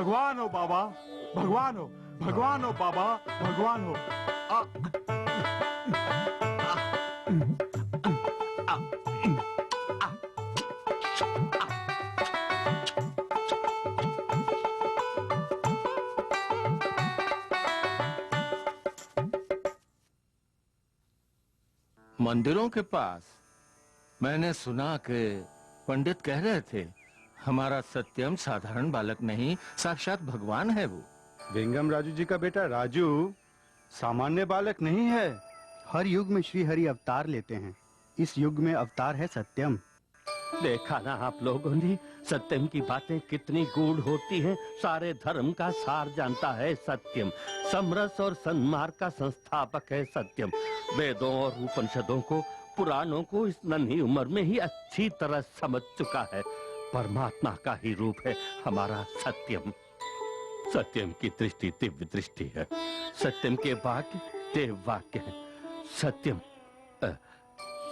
भगवान हो बाबा, भगवान हो, भगवान हो बाबा, भगवान हो। मंदिरों के पास मैंने सुना कि पंडित कह रहे थे हमारा सत्यम साधारण बालक नहीं, साक्षात भगवान है वो। वेंगम राजू जी का बेटा राजू सामान्य बालक नहीं है। हर युग में श्री हरि अवतार लेते हैं। इस युग में अवतार है सत्यम। देखा ना आप लोगों ने, सत्यम की बातें कितनी गूढ़ होती हैं। सारे धर्म का सार जानता है सत्यम। समरस और सन्मार्ग का संस्थापक है सत्यम। वेदों और उपनिषदों को, पुराणों को इस नन्ही उम्र में ही अच्छी तरह समझ चुका है। परमात्मा का ही रूप है हमारा सत्यम। सत्यम की दृष्टि दिव्य दृष्टि है। सत्यम के वाक्य देव वाक्य है। सत्यम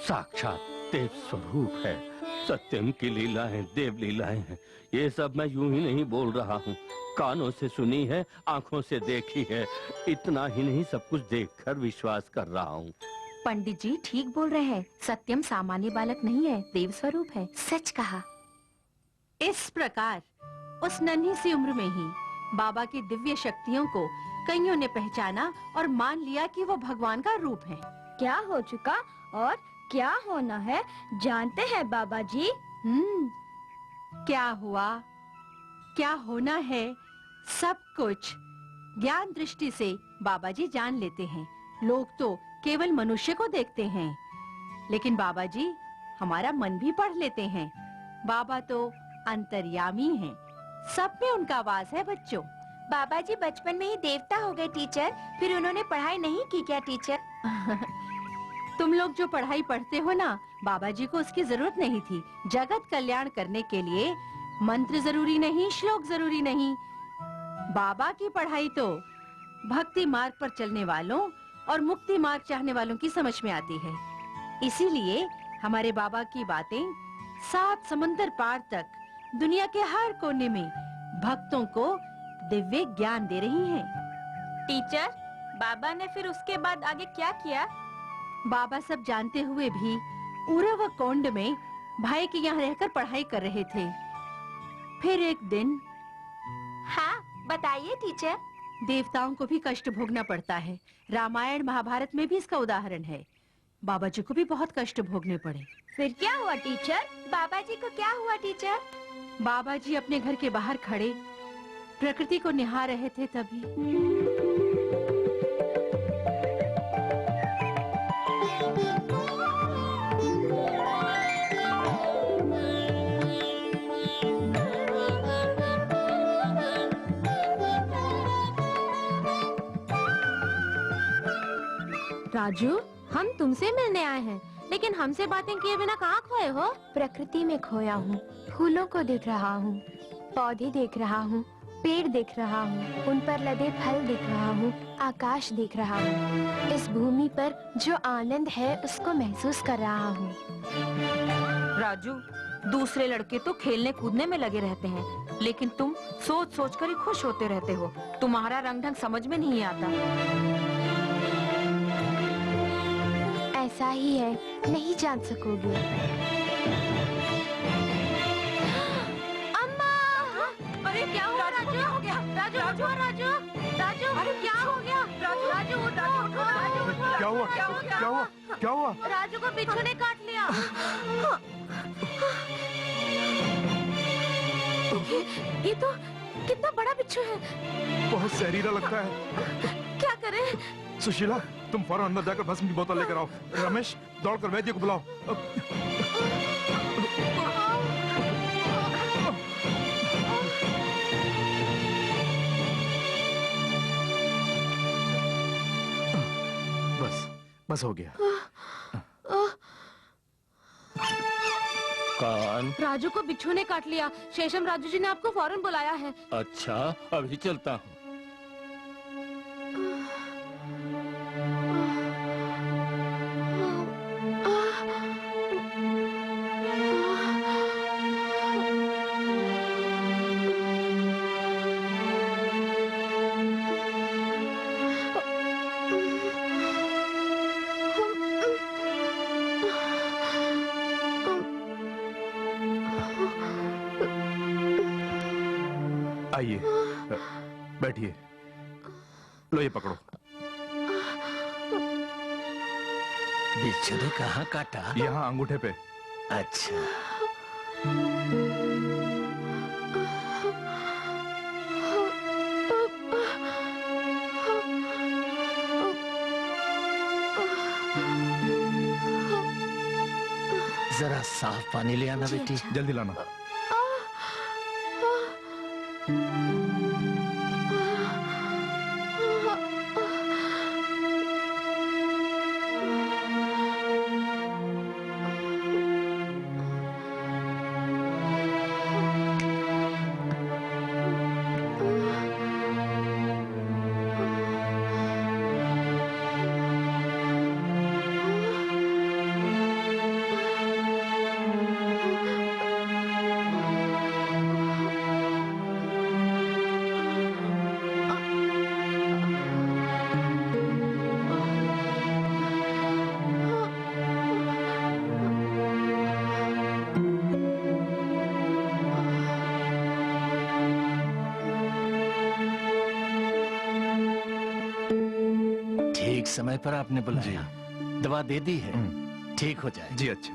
साक्षात देव स्वरूप है। सत्यम की लीलाएं देव लीलाएं हैं। ये सब मैं यूं ही नहीं बोल रहा हूँ, कानों से सुनी है, आंखों से देखी है। इतना ही नहीं, सब कुछ देखकर विश्वास कर रहा हूँ। पंडित जी ठीक बोल रहे हैं। सत्यम सामान्य बालक नहीं है, देव स्वरूप है। सच कहा। इस प्रकार उस नन्ही सी उम्र में ही बाबा की दिव्य शक्तियों को कईयों ने पहचाना और मान लिया कि वो भगवान का रूप है। क्या हो चुका और क्या होना है जानते हैं बाबा जी? क्या हुआ, क्या होना है, सब कुछ ज्ञान दृष्टि से बाबा जी जान लेते हैं। लोग तो केवल मनुष्य को देखते हैं, लेकिन बाबा जी हमारा मन भी पढ़ लेते हैं। बाबा तो अंतर्यामी हैं, सब में उनका वास है बच्चों। बाबा जी बचपन में ही देवता हो गए टीचर, फिर उन्होंने पढ़ाई नहीं की क्या टीचर? तुम लोग जो पढ़ाई पढ़ते हो ना, बाबा जी को उसकी जरूरत नहीं थी। जगत कल्याण करने के लिए मंत्र जरूरी नहीं, श्लोक जरूरी नहीं। बाबा की पढ़ाई तो भक्ति मार्ग पर चलने वालों और मुक्ति मार्ग चाहने वालों की समझ में आती है। इसीलिए हमारे बाबा की बातें 7 समंदर पार तक दुनिया के हर कोने में भक्तों को दिव्य ज्ञान दे रही हैं। टीचर, बाबा ने फिर उसके बाद आगे क्या किया? बाबा सब जानते हुए भी उरव कोंड में भाई के यहाँ रहकर पढ़ाई कर रहे थे। फिर एक दिन, हाँ बताइए टीचर। देवताओं को भी कष्ट भोगना पड़ता है। रामायण महाभारत में भी इसका उदाहरण है। बाबा जी को भी बहुत कष्ट भोगने पड़े। फिर क्या हुआ टीचर? बाबा जी को क्या हुआ टीचर? बाबा जी अपने घर के बाहर खड़े प्रकृति को निहार रहे थे, तभी राजू, हम तुमसे मिलने आए हैं, लेकिन हमसे बातें किए बिना कहाँ खोए हो? प्रकृति में खोया हूँ। फूलों को देख रहा हूँ, पौधे देख रहा हूँ, पेड़ देख रहा हूँ, उन पर लदे फल देख रहा हूँ, आकाश देख रहा हूँ। इस भूमि पर जो आनंद है उसको महसूस कर रहा हूँ। राजू, दूसरे लड़के तो खेलने कूदने में लगे रहते हैं, लेकिन तुम सोच सोच कर ही खुश होते रहते हो। तुम्हारा रंग ढंग समझ में नहीं आता। ऐसा ही है, नहीं जान सकोगे। अम्मा! अरे क्या हुआ राजू? क्या हो गया? राजू उठो, राजू! राजू, अरे क्या हो गया? राजू उठो, राजू उठो! क्या हुआ? क्या हुआ? क्या हुआ? राजू को बिच्छू ने काट लिया। ये तो कितना बड़ा बिच्छू है। बहुत जहरीला लगता है। क्या करें? सुशीला, तुम फौरन अंदर जाकर भस्म की बोतल लेकर आओ। रमेश, दौड़कर वैद्य को बुलाओ। बस हो गया। कौन? राजू को बिच्छू ने काट लिया। शेषम राजू जी ने आपको फौरन बुलाया है। अच्छा, अभी चलता हूँ। आइए, बैठिए। लो ये पकड़ो। बिच्छू ने कहाँ काटा? यहाँ अंगूठे पे। अच्छा। जरा साफ पानी ले आना बेटी। जल्दी लाना। ठीक समय पर आपने बुलाया। दवा दे दी है, ठीक हो जाए। जी अच्छा।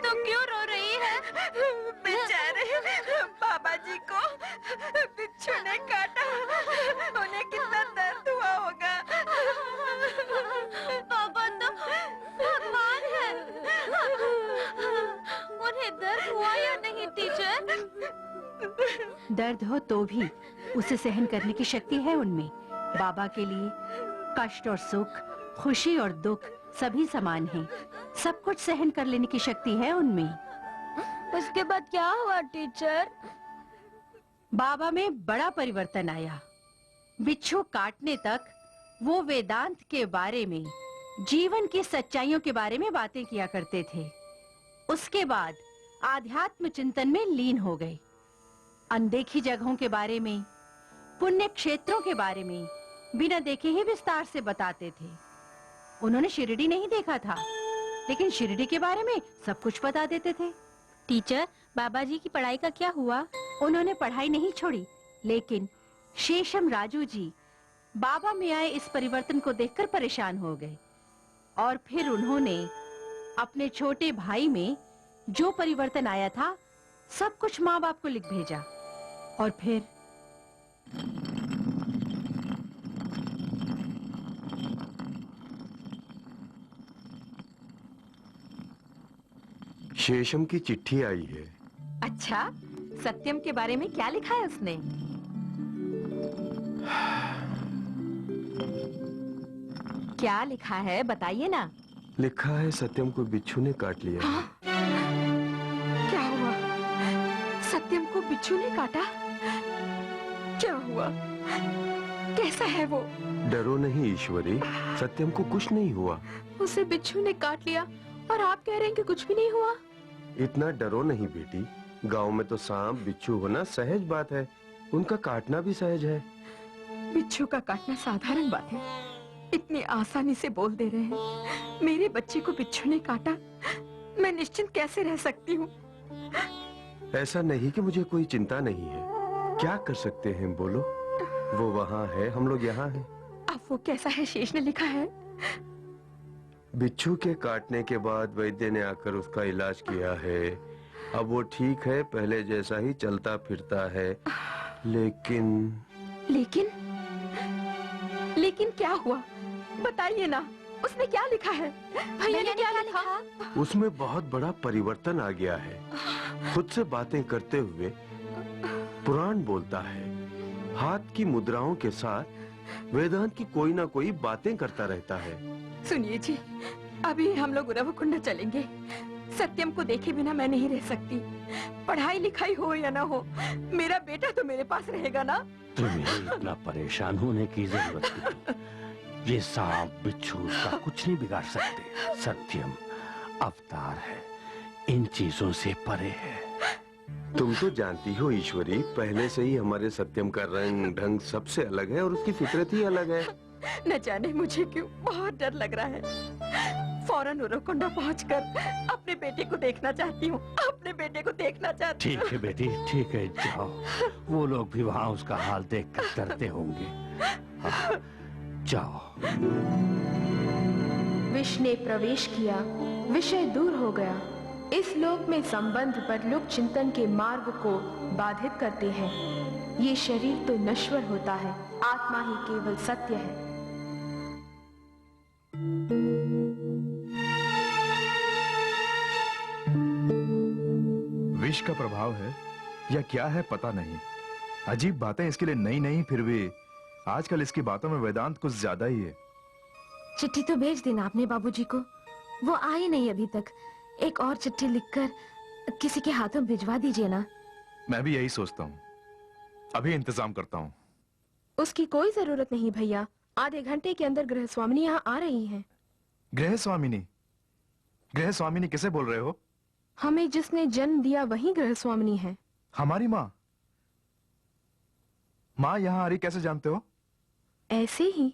तो क्यों रो रही है? बेचारे बाबा जी को बिच्छू ने काटा, उन्हें कितना दर्द हुआ होगा। बाबा तो भगवान है, उन्हें दर्द हुआ या नहीं टीचर? दर्द हो तो भी उसे सहन करने की शक्ति है उनमें। बाबा के लिए कष्ट और सुख, खुशी और दुख सभी समान हैं। सब कुछ सहन कर लेने की शक्ति है उनमें। उसके बाद क्या हुआ टीचर? बाबा में बड़ा परिवर्तन आया। बिच्छू काटने तक वो वेदांत के बारे में, जीवन की सच्चाइयों के बारे में बातें किया करते थे। उसके बाद आध्यात्म चिंतन में लीन हो गए। अनदेखी जगहों के बारे में, पुण्य क्षेत्रों के बारे में बिना देखे ही विस्तार से बताते थे। उन्होंने शिरडी नहीं देखा था, लेकिन शिरडी के बारे में सब कुछ बता देते थे। टीचर, बाबा जी की पढ़ाई का क्या हुआ? उन्होंने पढ़ाई नहीं छोड़ी, लेकिन शेषम राजू जी बाबा में आए इस परिवर्तन को देखकर परेशान हो गए और फिर उन्होंने अपने छोटे भाई में जो परिवर्तन आया था सब कुछ माँ बाप को लिख भेजा। और फिर शेषम की चिट्ठी आई है। अच्छा, सत्यम के बारे में क्या लिखा है उसने? क्या लिखा है बताइए ना। लिखा है सत्यम को बिच्छू ने काट लिया। हाँ? क्या हुआ? सत्यम को बिच्छू ने काटा? क्या हुआ? कैसा है वो? डरो नहीं ईश्वरी, सत्यम को कुछ नहीं हुआ। उसे बिच्छू ने काट लिया और आप कह रहे हैं कि कुछ भी नहीं हुआ? इतना डरो नहीं बेटी, गांव में तो सांप बिच्छू होना सहज बात है, उनका काटना भी सहज है। बिच्छू का काटना साधारण बात है, इतनी आसानी से बोल दे रहे हैं। मेरे बच्चे को बिच्छू ने काटा, मैं निश्चिंत कैसे रह सकती हूँ? ऐसा नहीं कि मुझे कोई चिंता नहीं है, क्या कर सकते हैं बोलो। वो वहाँ है, हम लोग यहाँ हैं। अब वो कैसा है शेष ने लिखा है? बिच्छू के काटने के बाद वैद्य ने आकर उसका इलाज किया है। अब वो ठीक है, पहले जैसा ही चलता फिरता है। लेकिन लेकिन क्या हुआ बताइए ना, उसने क्या लिखा है? भैया ने क्या लिखा? उसमें बहुत बड़ा परिवर्तन आ गया है। खुद से बातें करते हुए पुराण बोलता है, हाथ की मुद्राओं के साथ वेदांत की कोई ना कोई बातें करता रहता है। सुनिए जी, अभी हम लोग उरवकुंड चलेंगे। सत्यम को देखे बिना मैं नहीं रह सकती। पढ़ाई लिखाई हो या ना हो, मेरा बेटा तो मेरे पास रहेगा ना। तुम्हें इतना परेशान होने की जरूरत नहीं। ये सांप बिच्छू का कुछ नहीं बिगाड़ सकते। सत्यम अवतार है, इन चीजों से परे है। तुम तो जानती हो ईश्वरी, पहले से ही हमारे सत्यम का रंग ढंग सबसे अलग है और उसकी फितरत ही अलग है। न जाने मुझे क्यों बहुत डर लग रहा है। फौरन उरवकुंडा पहुंचकर अपने बेटे को देखना चाहती हूँ, अपने बेटे को देखना चाहती हूँ। ठीक है बेटी, ठीक है, जाओ। वो लोग भी वहाँ उसका हाल देख कर डरते होंगे। हाँ, जाओ। विष ने प्रवेश किया, विषय दूर हो गया। इस लोक में संबंध पर लोग चिंतन के मार्ग को बाधित करते हैं। ये शरीर तो नश्वर होता है, आत्मा ही केवल सत्य है। विष का प्रभाव है या क्या है पता नहीं। अजीब बातें इसके लिए नई नहीं, फिर भी आजकल इसकी बातों में वेदांत कुछ ज्यादा ही है। चिट्ठी तो भेज देना आपने बाबूजी को, वो आई नहीं अभी तक। एक और चिट्ठी लिखकर किसी के हाथों भिजवा दीजिए ना। मैं भी यही सोचता हूँ, अभी इंतजाम करता हूँ। उसकी कोई जरूरत नहीं भैया, आधे घंटे के अंदर गृहस्वामिनी यहाँ आ रही हैं। गृहस्वामिनी? गृहस्वामिनी किसे बोल रहे हो? हमें जिसने जन्म दिया वही गृहस्वामिनी है। हमारी माँ? माँ यहाँ आ रही कैसे जानते हो? ऐसे ही।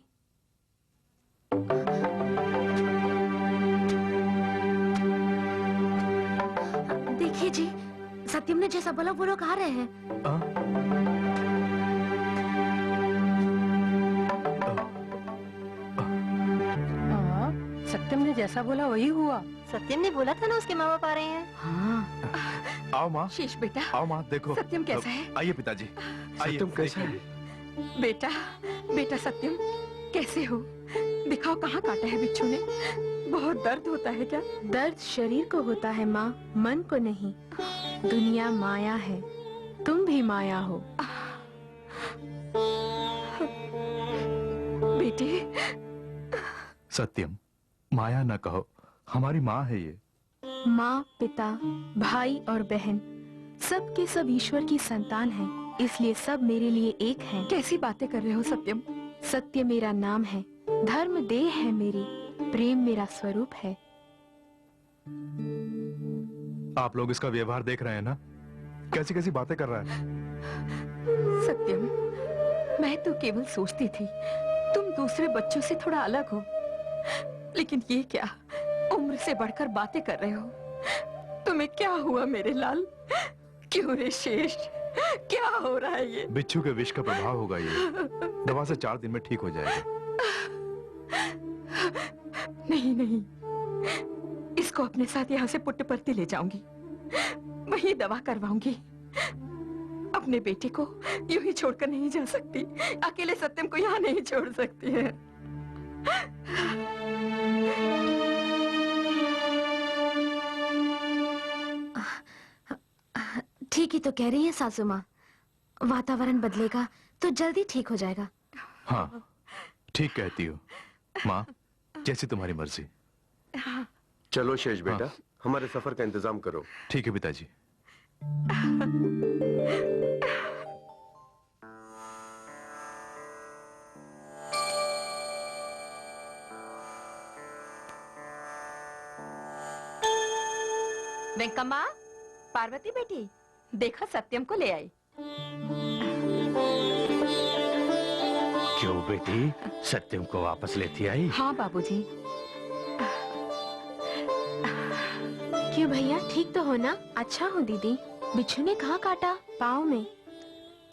देखिए जी, सत्यम ने जैसा बोला वो लोग आ रहे हैं। सत्यम ने जैसा बोला वही हुआ। सत्यम ने बोला था ना उसके माँ बाप आ रहे हैं। हाँ। आओ माँ, शीश बेटा, आओ माँ, देखो सत्यम कैसा है? आइए पिताजी, आइए। सत्यम कैसा देखिए। है? बेटा, बेटा सत्यम कैसे हो? दिखाओ कहाँ काटा है बिच्छू ने? बहुत दर्द होता है क्या? दर्द शरीर को होता है माँ, मन को नहीं। दुनिया माया है, तुम भी माया हो। बेटे, सत्यम, माया न कहो, हमारी माँ है ये। माँ, पिता, भाई और बहन सब के सब ईश्वर की संतान हैं, इसलिए सब मेरे लिए एक हैं। कैसी बातें कर रहे हो सत्यम? सत्य मेरा नाम है, धर्म देह है मेरी, प्रेम मेरा स्वरूप है। आप लोग इसका व्यवहार देख रहे हैं ना, कैसी कैसी बातें कर रहा है। सत्यम, मैं तो केवल सोचती थी तुम दूसरे बच्चों से थोड़ा अलग हो, लेकिन ये क्या, उम्र से बढ़कर बातें कर रहे हो। तुम्हें क्या हुआ मेरे लाल? क्यों रे शेष, क्या हो रहा है ये? बिच्छू के विष का प्रभाव होगा ये, दवा से 4 दिन में ठीक हो जाएगा। नहीं नहीं, इसको अपने साथ यहाँ से पुट्टपर्ती ले जाऊंगी, वहीं दवा करवाऊंगी। अपने बेटे को यूं ही छोड़कर नहीं जा सकती, अकेले सत्यम को यहाँ नहीं छोड़ सकती है। ठीक ही तो कह रही है सासू माँ, वातावरण बदलेगा तो जल्दी ठीक हो जाएगा। हाँ, ठीक कहती हो माँ, जैसी तुम्हारी मर्जी। चलो शेष बेटा, हमारे सफर का इंतजाम करो। ठीक है पिताजी। वेंकम्मा, पार्वती बेटी, देखा सत्यम को ले आई। क्यों बेटी, सत्यम को वापस लेती आई? हाँ बाबूजी। क्यों भैया, ठीक तो हो ना? अच्छा हूँ दीदी। बिच्छू ने कहाँ काटा? पाँव में।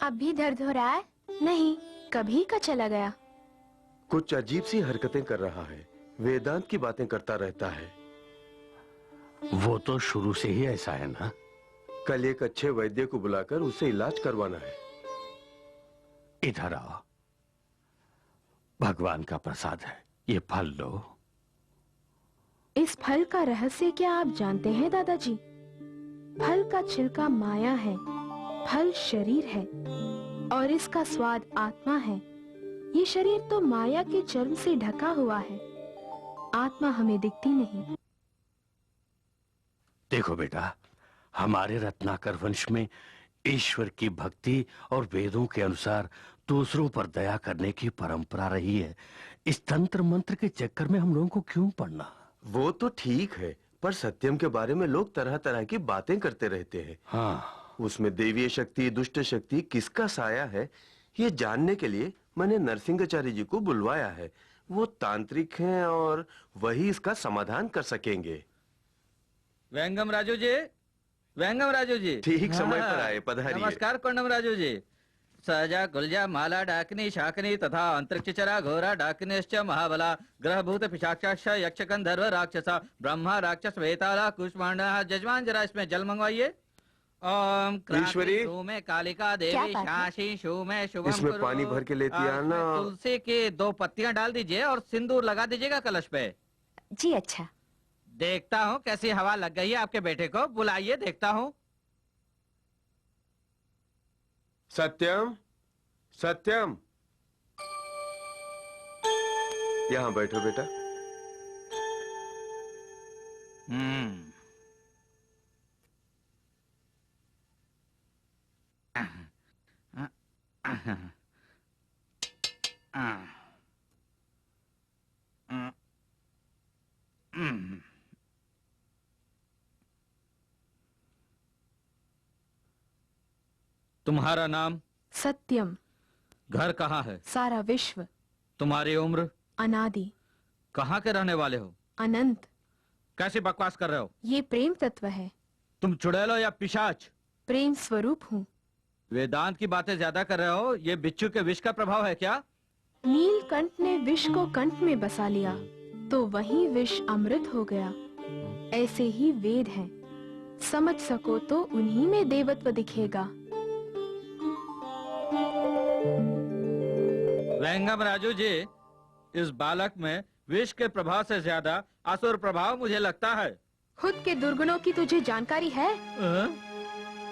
अब भी दर्द हो रहा है? नहीं, कभी का चला गया। कुछ अजीब सी हरकतें कर रहा है, वेदांत की बातें करता रहता है। वो तो शुरू से ही ऐसा है ना। कल एक अच्छे वैद्य को बुलाकर उससे इलाज करवाना है। इधर आओ, भगवान का प्रसाद है, ये फल लो। इस फल का रहस्य क्या आप जानते हैं दादाजी? फल का छिलका माया है, फल शरीर है और इसका स्वाद आत्मा है। ये शरीर तो माया के चर्म से ढका हुआ है, आत्मा हमें दिखती नहीं। देखो बेटा, हमारे रत्नाकर वंश में ईश्वर की भक्ति और वेदों के अनुसार दूसरों पर दया करने की परंपरा रही है। इस तंत्र मंत्र के चक्कर में हम लोगों को क्यों पड़ना? वो तो ठीक है, पर सत्यम के बारे में लोग तरह तरह की बातें करते रहते हैं। हाँ, उसमें देवीय शक्ति दुष्ट शक्ति किसका साया है, ये जानने के लिए मैंने नरसिंहाचार्य जी को बुलवाया है। वो तांत्रिक हैं और वही इसका समाधान कर सकेंगे। वेंगम राजू जी, वेंगम राजू जी। ठीक समय पर आए, पधारिए। नमस्कार कोंडम राजू जी। सहजा गुलजा माला डाकिनी शाकिनी तथा अंतरिक्षचरा घोरा डाकिनीश्च महाबला ग्रहभूत पिशाचाक्ष यक्ष गंधर्व राक्षसा ब्रह्मा राक्षस वेताला कुष्मांडा। जजमान जरा इसमें जल मंगवाइए। ओम ईश्वरी। शू में कालिका देवी शाशी शू में शुभम इसमें कुरु। पानी भर के लेती आना। तुलसी की 2 पत्तियां डाल दीजिए और सिंदूर लगा दीजिएगा कलश पे। जी अच्छा। देखता हूँ कैसी हवा लग गई है आपके बेटे को। बुलाइए, देखता हूँ। सत्यम, सत्यम, यहाँ बैठो बेटा। तुम्हारा नाम? सत्यम। घर कहाँ है? सारा विश्व। तुम्हारी उम्र? अनादि। कहाँ के रहने वाले हो? अनंत। कैसी बकवास कर रहे हो? ये प्रेम तत्व है। तुम चुड़ैल हो या पिशाच? प्रेम स्वरूप हूँ। वेदांत की बातें ज्यादा कर रहे हो। ये बिच्छू के विष का प्रभाव है क्या? नीलकंठ ने विष को कंठ में बसा लिया तो वही विष अमृत हो गया। ऐसे ही वेद हैं। समझ सको तो उन्हीं में देवत्व दिखेगा। वेंगम राजू जी, इस बालक में विष के प्रभाव से ज्यादा असुर प्रभाव मुझे लगता है। खुद के दुर्गुणों की तुझे जानकारी है?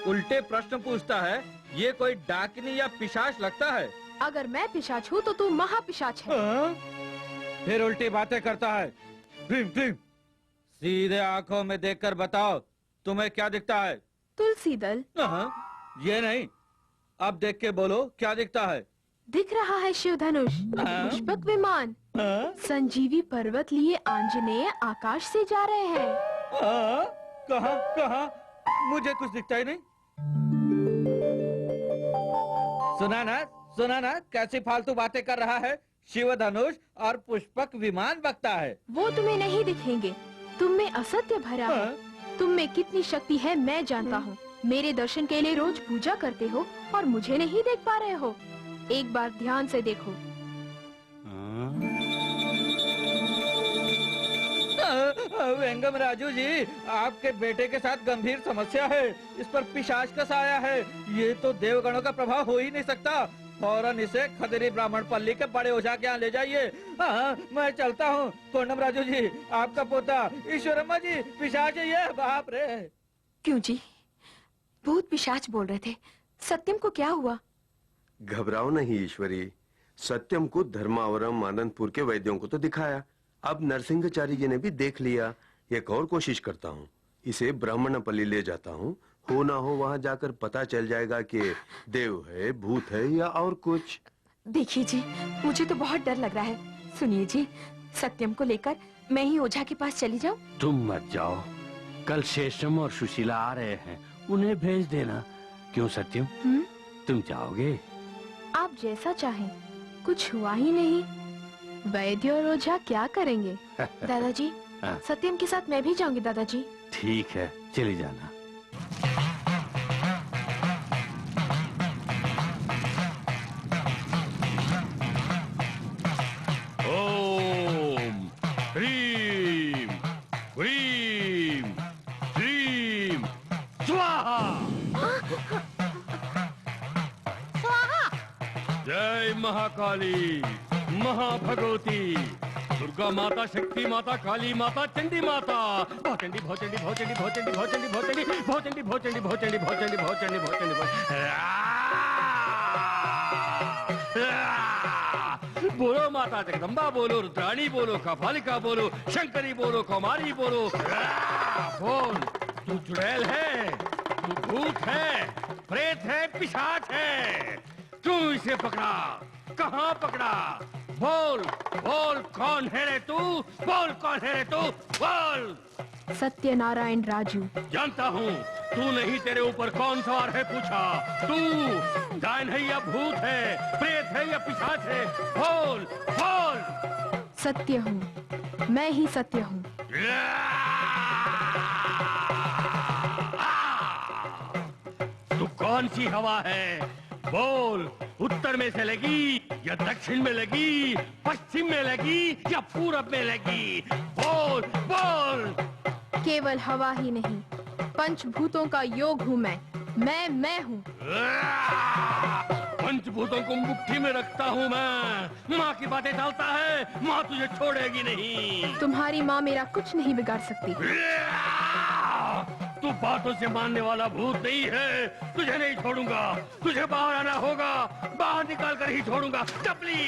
उल्टे प्रश्न पूछता है। ये कोई डाकिनी या पिशाच लगता है। अगर मैं पिशाच हूँ तो तू महापिशाच है। फिर उल्टी बातें करता है। भीम भीम। सीधे आंखों में देखकर बताओ, तुम्हें क्या दिखता है? तुलसी दल। ये नहीं, अब देख के बोलो क्या दिखता है? दिख रहा है शिव धनुष, पुष्पक विमान, संजीवी पर्वत लिए आंजनेय आकाश से जा रहे हैं। कहाँ कहाँ? मुझे कुछ दिखता ही नहीं। सुना ना कैसी फालतू बातें कर रहा है। शिव धनुष और पुष्पक विमान बकता है। वो तुम्हें नहीं दिखेंगे। तुम में असत्य भरा है। तुम में कितनी शक्ति है मैं जानता हूँ। मेरे दर्शन के लिए रोज पूजा करते हो और मुझे नहीं देख पा रहे हो। एक बार ध्यान से देखो। वेंगम राजू जी, आपके बेटे के साथ गंभीर समस्या है। इस पर पिशाच का साया है। ये तो देवगणों का प्रभाव हो ही नहीं सकता। फौरन इसे खदेरी ब्राह्मण पल्ली के बड़े ओझा के यहाँ ले जाइए। मैं चलता हूँ। कोंडम राजू जी, आपका पोता ईश्वरम्मा जी पिशाच है ये। बाप रे। क्यों जी? भूत पिशाच बोल रहे थे। सत्यम को क्या हुआ? घबराओ नहीं ईश्वरी। सत्यम को धर्मावरम आनंदपुर के वैद्यों को तो दिखाया। अब नरसिंहाचार्य जी ने भी देख लिया। एक और कोशिश करता हूँ। इसे ब्राह्मणपल्ली ले जाता हूँ। हो ना हो वहाँ जाकर पता चल जाएगा कि देव है, भूत है या और कुछ। देखिए जी, मुझे तो बहुत डर लग रहा है। सुनिए जी, सत्यम को लेकर मैं ही ओझा के पास चली जाऊं? तुम मत जाओ। कल शेषम और सुशीला आ रहे हैं, उन्हें भेज देना। क्यों सत्यम? तुम जाओगे? आप जैसा चाहें। कुछ हुआ ही नहीं। वैद्य और ओझा क्या करेंगे? दादाजी, सत्यम के साथ मैं भी जाऊंगी दादाजी। ठीक है, चली जाना। ओम ह्रीम ह्रीम ह्रीम स्वाहा। जय महाकाली, महाभगवती, दुर्गा माता, शक्ति माता, काली माता, चंडी माता। भौचंडी भौचंडी भौचंडी भौचंडी भौचंडी भौचंडी भौचंडी भौचंडी भौचंडी भौचंडी भौचंडी भौचंडी। बोलो माता जगदम्बा बोलो, रुद्राणी बोलो, कपालिका बोलो, शंकरी बोलो, कौमारी बोलो। बोल, तू चुड़ैल है, तू भूत है, प्रेत है, पिशाच है। तू इसे पकड़ा। कहाँ पकड़ा? बोल बोल, कौन है रे तू? बोल, कौन है रे तू? बोल। सत्यनारायण राजू। जानता हूँ तू नहीं, तेरे ऊपर कौन सवार है पूछा। तू डायन है या भूत है, प्रेत है या पिशाच है, बोल बोल। सत्य हूँ, मैं ही सत्य हूँ। तू कौन सी हवा है, बोल। उत्तर में से लगी या दक्षिण में लगी, पश्चिम में लगी या पूरब में लगी, बोल बोल। केवल हवा ही नहीं, पंचभूतों का योग हूँ मैं हूँ। पंचभूतों को मुट्ठी में रखता हूँ मैं। माँ की बातें टालता है, माँ तुझे छोड़ेगी नहीं। तुम्हारी माँ मेरा कुछ नहीं बिगाड़ सकती। तू बातों से मानने वाला भूत नहीं है, तुझे नहीं छोड़ूंगा। तुझे बाहर आना होगा, बाहर निकाल कर ही छोड़ूंगा। चपली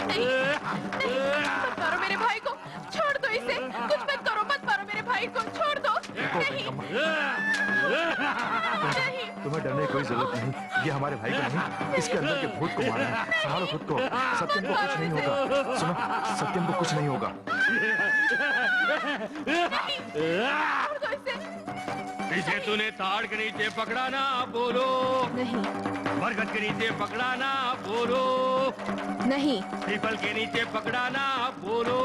नहीं, मेरे भाई को मत मारो, मत मारो मेरे भाई को। मत मारो मेरे भाई को, छोड़ दो इसे। कुछ मत करो, मत मारो मेरे भाई को, छोड़ दो। नहीं, नहीं। तुम्हें डरने की कोई जरूरत नहीं, ये हमारे भाई को नहीं, इसके अंदर के भूत को मारना है। संभालो खुद को, सत्यम को कुछ नहीं होगा। सुनो, सत्यम को कुछ नहीं होगा। छोड़ दो इसे। इसे तूने ताड़ के नीचे पकड़ा ना, बोलो। नहीं, बरगद के नीचे पकड़ा ना, बोलो। नहीं, पीपल के नीचे पकड़ा ना, बोलो।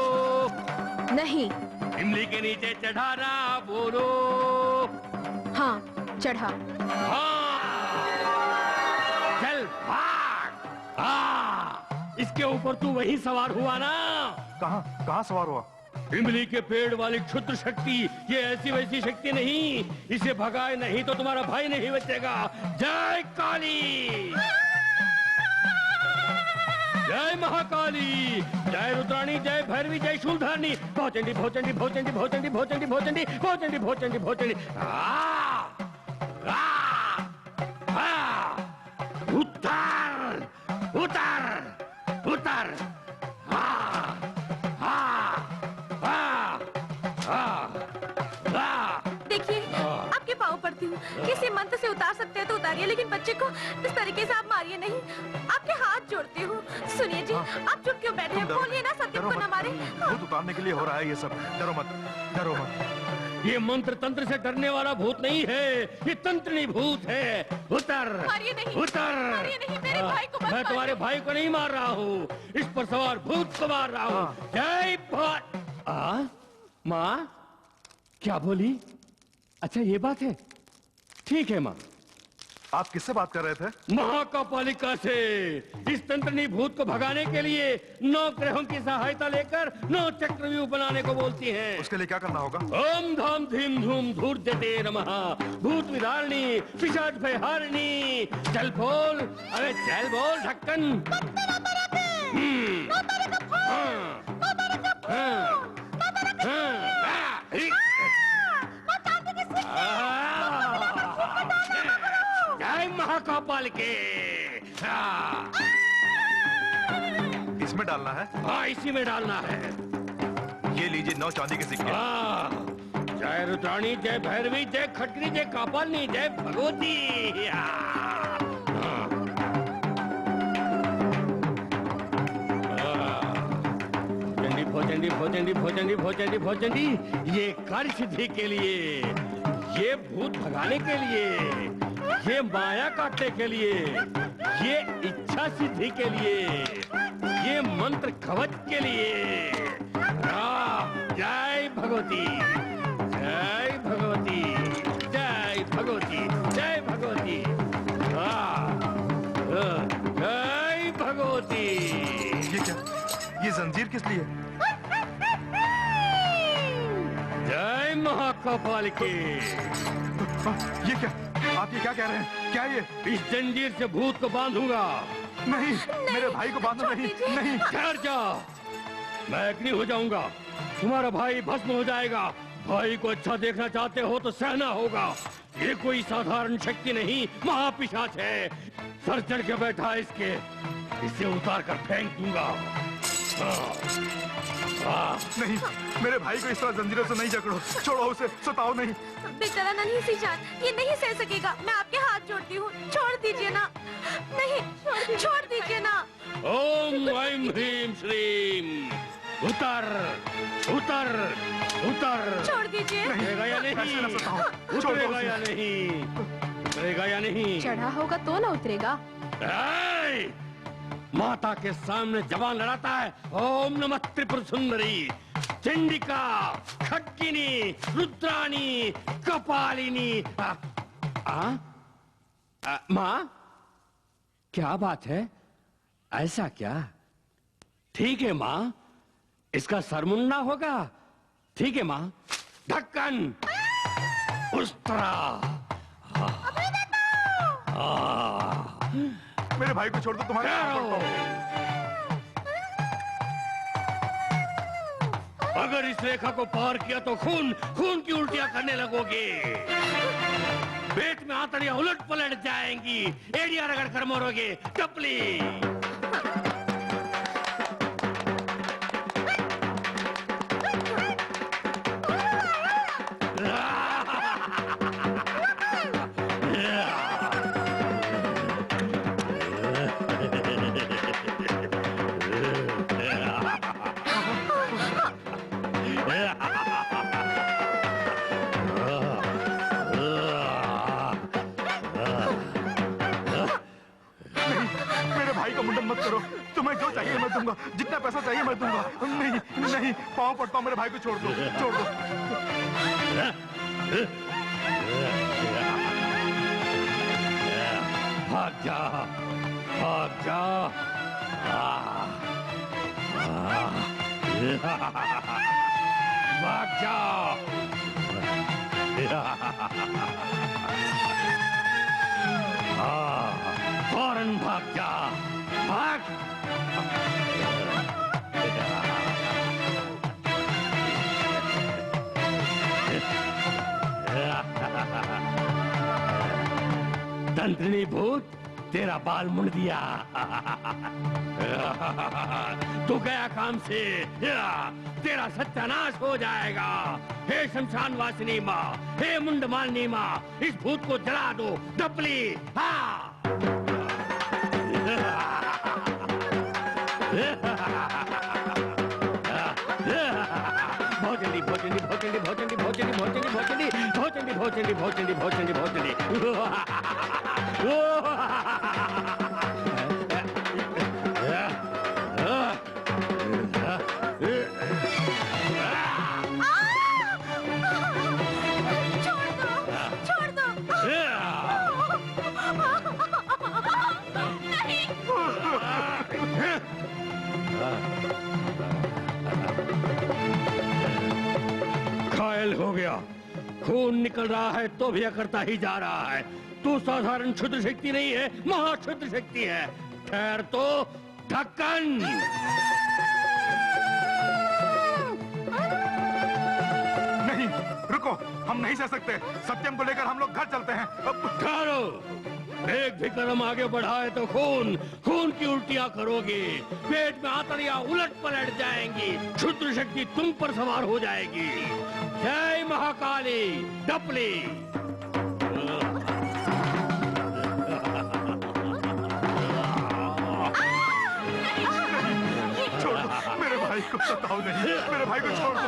नहीं। इमली के नीचे चढ़ाना, बोलो। हाँ, चढ़ा। हाँ। चल भाग। हाँ, इसके ऊपर तू वही सवार हुआ ना। कहाँ सवार हुआ? इमली के पेड़ वाली क्षुद्र शक्ति, ये ऐसी वैसी शक्ति नहीं। इसे भगाए नहीं तो तुम्हारा भाई नहीं बचेगा। जय काली, जय महाकाली, जय रुद्राणी, जय भैरवी, जय शूलधारणी। भोचंडी भोचंडी भोचंडी भोचंडी भोचंडी भोचंडी भोचंडी भोचंडी भोचंडी। उतर उतर उतर। देखिए, आपके पाँव पड़ती हूँ। किसी मंत्र से उतार सकते हैं तो उतारिए, लेकिन बच्चे को इस तरीके से आप मारिए नहीं। आपके हाथ जोड़ती हूँ। सुनिए जी, आप चुप क्यों बैठे हैं? बोलिए ना, सत्यम को न मारे। भूत उतारने के लिए हो रहा है ये सब। डरो मत, डरो मत। ये मंत्र तंत्र से डरने वाला भूत नहीं है, ये तंत्रनी भूत है। उतर, मारिए नहीं, उतर। मारिए नहीं, मेरे भाई को मत मैं तुम्हारे भाई को नहीं मार रहा हूँ, इस पर सवार भूत को मार रहा हूँ। जय भोट। माँ क्या बोली? अच्छा ये बात है, ठीक है माँ। आप किससे बात कर रहे थे? महाकापालिका से। इस तंत्रनी भूत को भगाने के लिए 9 ग्रहों की सहायता लेकर 9 चक्रव्यूह बनाने को बोलती हैं। उसके लिए क्या करना होगा? ओम धाम धीम धूम धूर देते नमः, भूत विदारणी, पिशाच भयहारिणी। चल बोल, अरे चल बोल ढक्कन। जय महाकापाल के। इसमें डालना है? हाँ, इसी में डालना है। ये लीजिए 9 चांदी के सिक्के। जय रुद्राणी, जय भैरवी, जय खटकरी, जय कापालनी, जय भगवती। भोजंडी भोजंडी भोजंडी भोजंडी भोजंडी। ये कार्य सिद्धि के लिए, ये भूत भगाने के लिए, ये माया काटने के लिए, ये इच्छा सिद्धि के लिए, ये मंत्र कवच के लिए। जय भगवती, जय भगवती, जय भगवती, जय भगवती, जय भगवती। ये क्या? ये जंजीर किस लिए? जय महाकापाल के। ये क्या? आप ये क्या कह रहे हैं? क्या ये? इस जंजीर से भूत को बांधूंगा। नहीं, मेरे भाई को बांधो नहीं, नहीं। ठहर जा, मैं अग्नि हो जाऊंगा, तुम्हारा भाई भस्म हो जाएगा। भाई को अच्छा देखना चाहते हो तो सहना होगा। ये कोई साधारण शक्ति नहीं, महापिशाच है। सर चढ़ के बैठा है इसके, इसे उतार कर फेंक दूंगा। नहीं, मेरे भाई को इस तरह जंजीरों से नहीं जकड़ो, छोड़ो उसे, सताओ नहीं। बेचारा नन्ही सी जान, ये नहीं सह सकेगा। मैं आपके हाथ जोड़ती हूँ, छोड़ दीजिए ना। नहीं, छोड़ दीजिए ना। ओम ऐं ह्रीं श्रीं, उतर उतर उतर। छोड़ दीजिए। उतरेगा या नहीं? उतरेगा या नहीं? उतरेगा या नहीं? चढ़ा होगा तो ना उतरेगा। माता के सामने जवान लड़ाता है। ओम नमः त्रिपुर सुंदरी, चंडिका, खड्गिनी, रुद्राणी, कपालिनी। माँ, क्या बात है? ऐसा क्या? ठीक है माँ, इसका सर मुन्ना होगा। ठीक है माँ। ढक्कन, उस्तरा। मेरे भाई को छोड़ दो, तुम्हारे अगर इस रेखा को पार किया तो खून की उल्टियां करने लगोगे। पेट में आंतड़ियां उलट पलट जाएंगी, एड़ियां रगड़ कर मरोगे। टपली। जितना पैसा चाहिए मैं दूंगा। नहीं नहीं, पाँव पड़ता हूँ, मेरे भाई को छोड़ दो, छोड़ दो। भाग जा, भाग जा। भाग जा। फौरन भाग जा, भाग। तंत्रिणी भूत, तेरा बाल मुड़ दिया। तू गया काम से, तेरा सत्यानाश हो जाएगा। हे शमशान वासिनी माँ, हे मुंड मालिनी माँ, इस भूत को जला दो। डपली। हाँ। भोजनी भोजनी भोजनी भोजनी भोजनी भोजनी भोजनी भोजनी भोजनी भोजनी भोजनी भोजनी। छोड़ दो। घायल हो गया, खून निकल रहा है तो भी करता ही जा रहा है। तू साधारण क्षुद्र शक्ति नहीं है, महाक्षुद्र शक्ति है। ठहर तो। ढक्कन। नहीं, रुको, हम नहीं सह सकते। सत्यम को लेकर हम लोग घर चलते हैं। ठहरो, एक भी कदम आगे बढ़ाए तो खून की उल्टियां करोगे। पेट में आंतड़ियां उलट पलट जाएंगी, क्षुद्र शक्ति तुम पर सवार हो जाएगी। जय महाकाली। डपली। छोड़ दो, मेरे भाई को सताओ नहीं, मेरे भाई को छोड़ दो।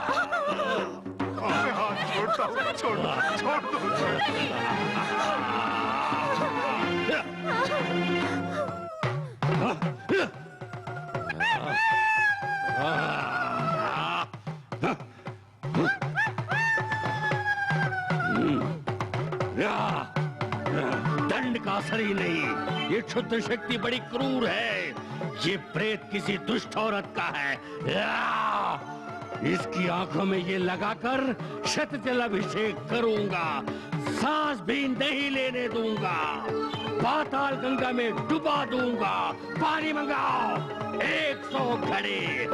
मैं हाथ छोड़ता हूँ, छोड़ दो, छोड़ दो। दंड का असर ही नहीं, ये क्षुद्र शक्ति बड़ी क्रूर है। ये प्रेत किसी दुष्ट औरत का है। इसकी आंखों में ये लगाकर शत जल अभिषेक करूंगा, सांस भी नहीं लेने दूंगा, पाताल गंगा में डुबा दूंगा। पानी मंगाओ, 100 घड़े।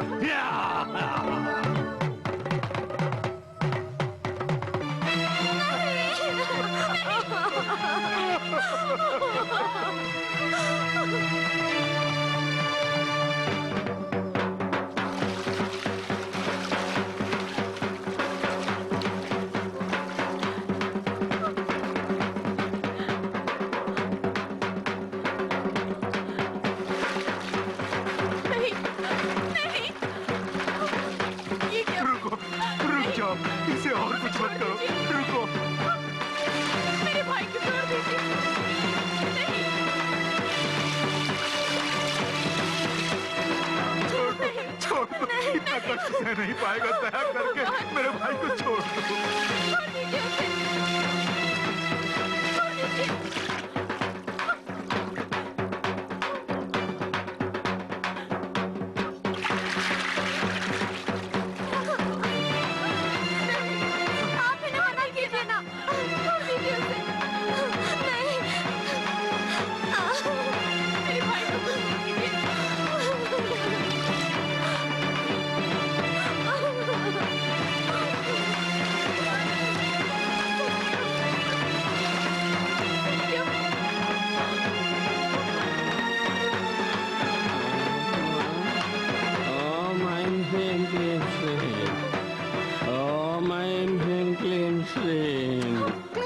रुक जाओ, इसे और कुछ मत करो, रुको। मेरे भाई को छोड़ दीजिए। छोड़ दो, इतना कष्ट सह नहीं पाएगा, दया करके मेरे भाई को छोड़ दो। छोड़ दीजिए उसे। छोड़ दीजिए। आप इन्हें मना कीजिए ना। छोड़ दीजिए उसे। नहीं। मेरे भाई को छोड़ दीजिए। Om Aim Hrim Klim Shrim. Om Aim Hrim Klim Shrim.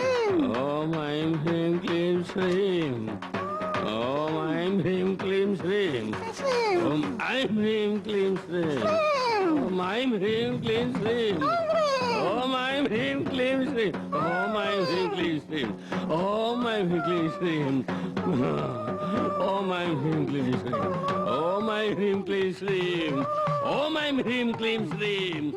Om Aim Hrim Klim Shrim. Om Aim Hrim Klim Shrim. Om Aim Hrim Klim Shrim. Om Aim Hrim Klim Shrim. Om Aim Hrim Klim Shrim. Om Aim Hrim Klim Shrim. Om Aim Hrim Klim Shrim. Om Aim Hrim Klim Shrim. Om Aim Hrim Klim Shrim. Om Aim Hrim Klim Shrim.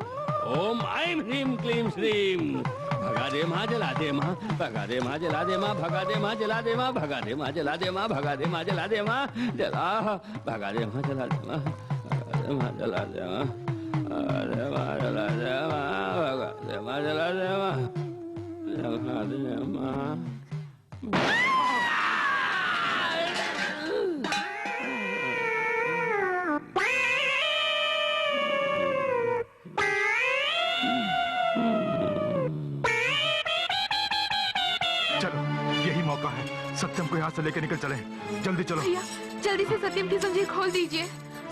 Om Aim Hrim Klim Shrim. भगा दे माँ, जला दे माँ, भगा दे माँ, जला दे माँ, भगा दे माँ, जला दे माँ, भगा दे माँ, जला दे माँ, भगा दे माँ, जला दे माँ, जला, भगा दे माँ, जला दे माँ, भगा दे माँ, जला दे माँ, भगा दे माँ, जला दे माँ, भगा दे माँ, जला दे माँ, जला दे माँ। चलो, यही मौका है, सत्यम को यहाँ से लेकर निकल चले। जल्दी चलो। भैया जल्दी से सत्यम की जंजीर खोल दीजिए।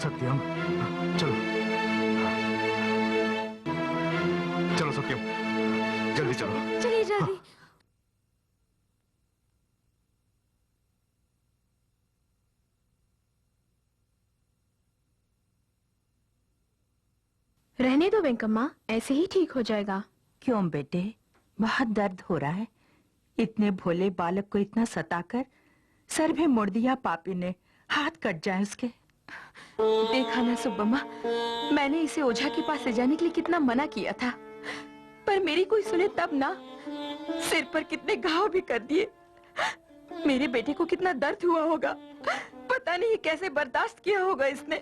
सत्यम, चलो चलो सत्यम, जल्दी चलो। चलिए जल्दी। रहने दो वेंकम्मा, ऐसे ही ठीक हो जाएगा। क्यों बेटे, बहुत दर्द हो रहा है? इतने भोले बालक को इतना सताकर सर भी मोड़ दिया पापी ने, हाथ कट जाए उसके। देखा ना सुब्बम्मा, मैंने इसे ओझा के पास ले जाने के लिए कितना मना किया था, पर मेरी कोई सुने तब ना। सिर पर कितने घाव भी कर दिए। मेरे बेटे को कितना दर्द हुआ होगा, पता नहीं कैसे बर्दाश्त किया होगा इसने।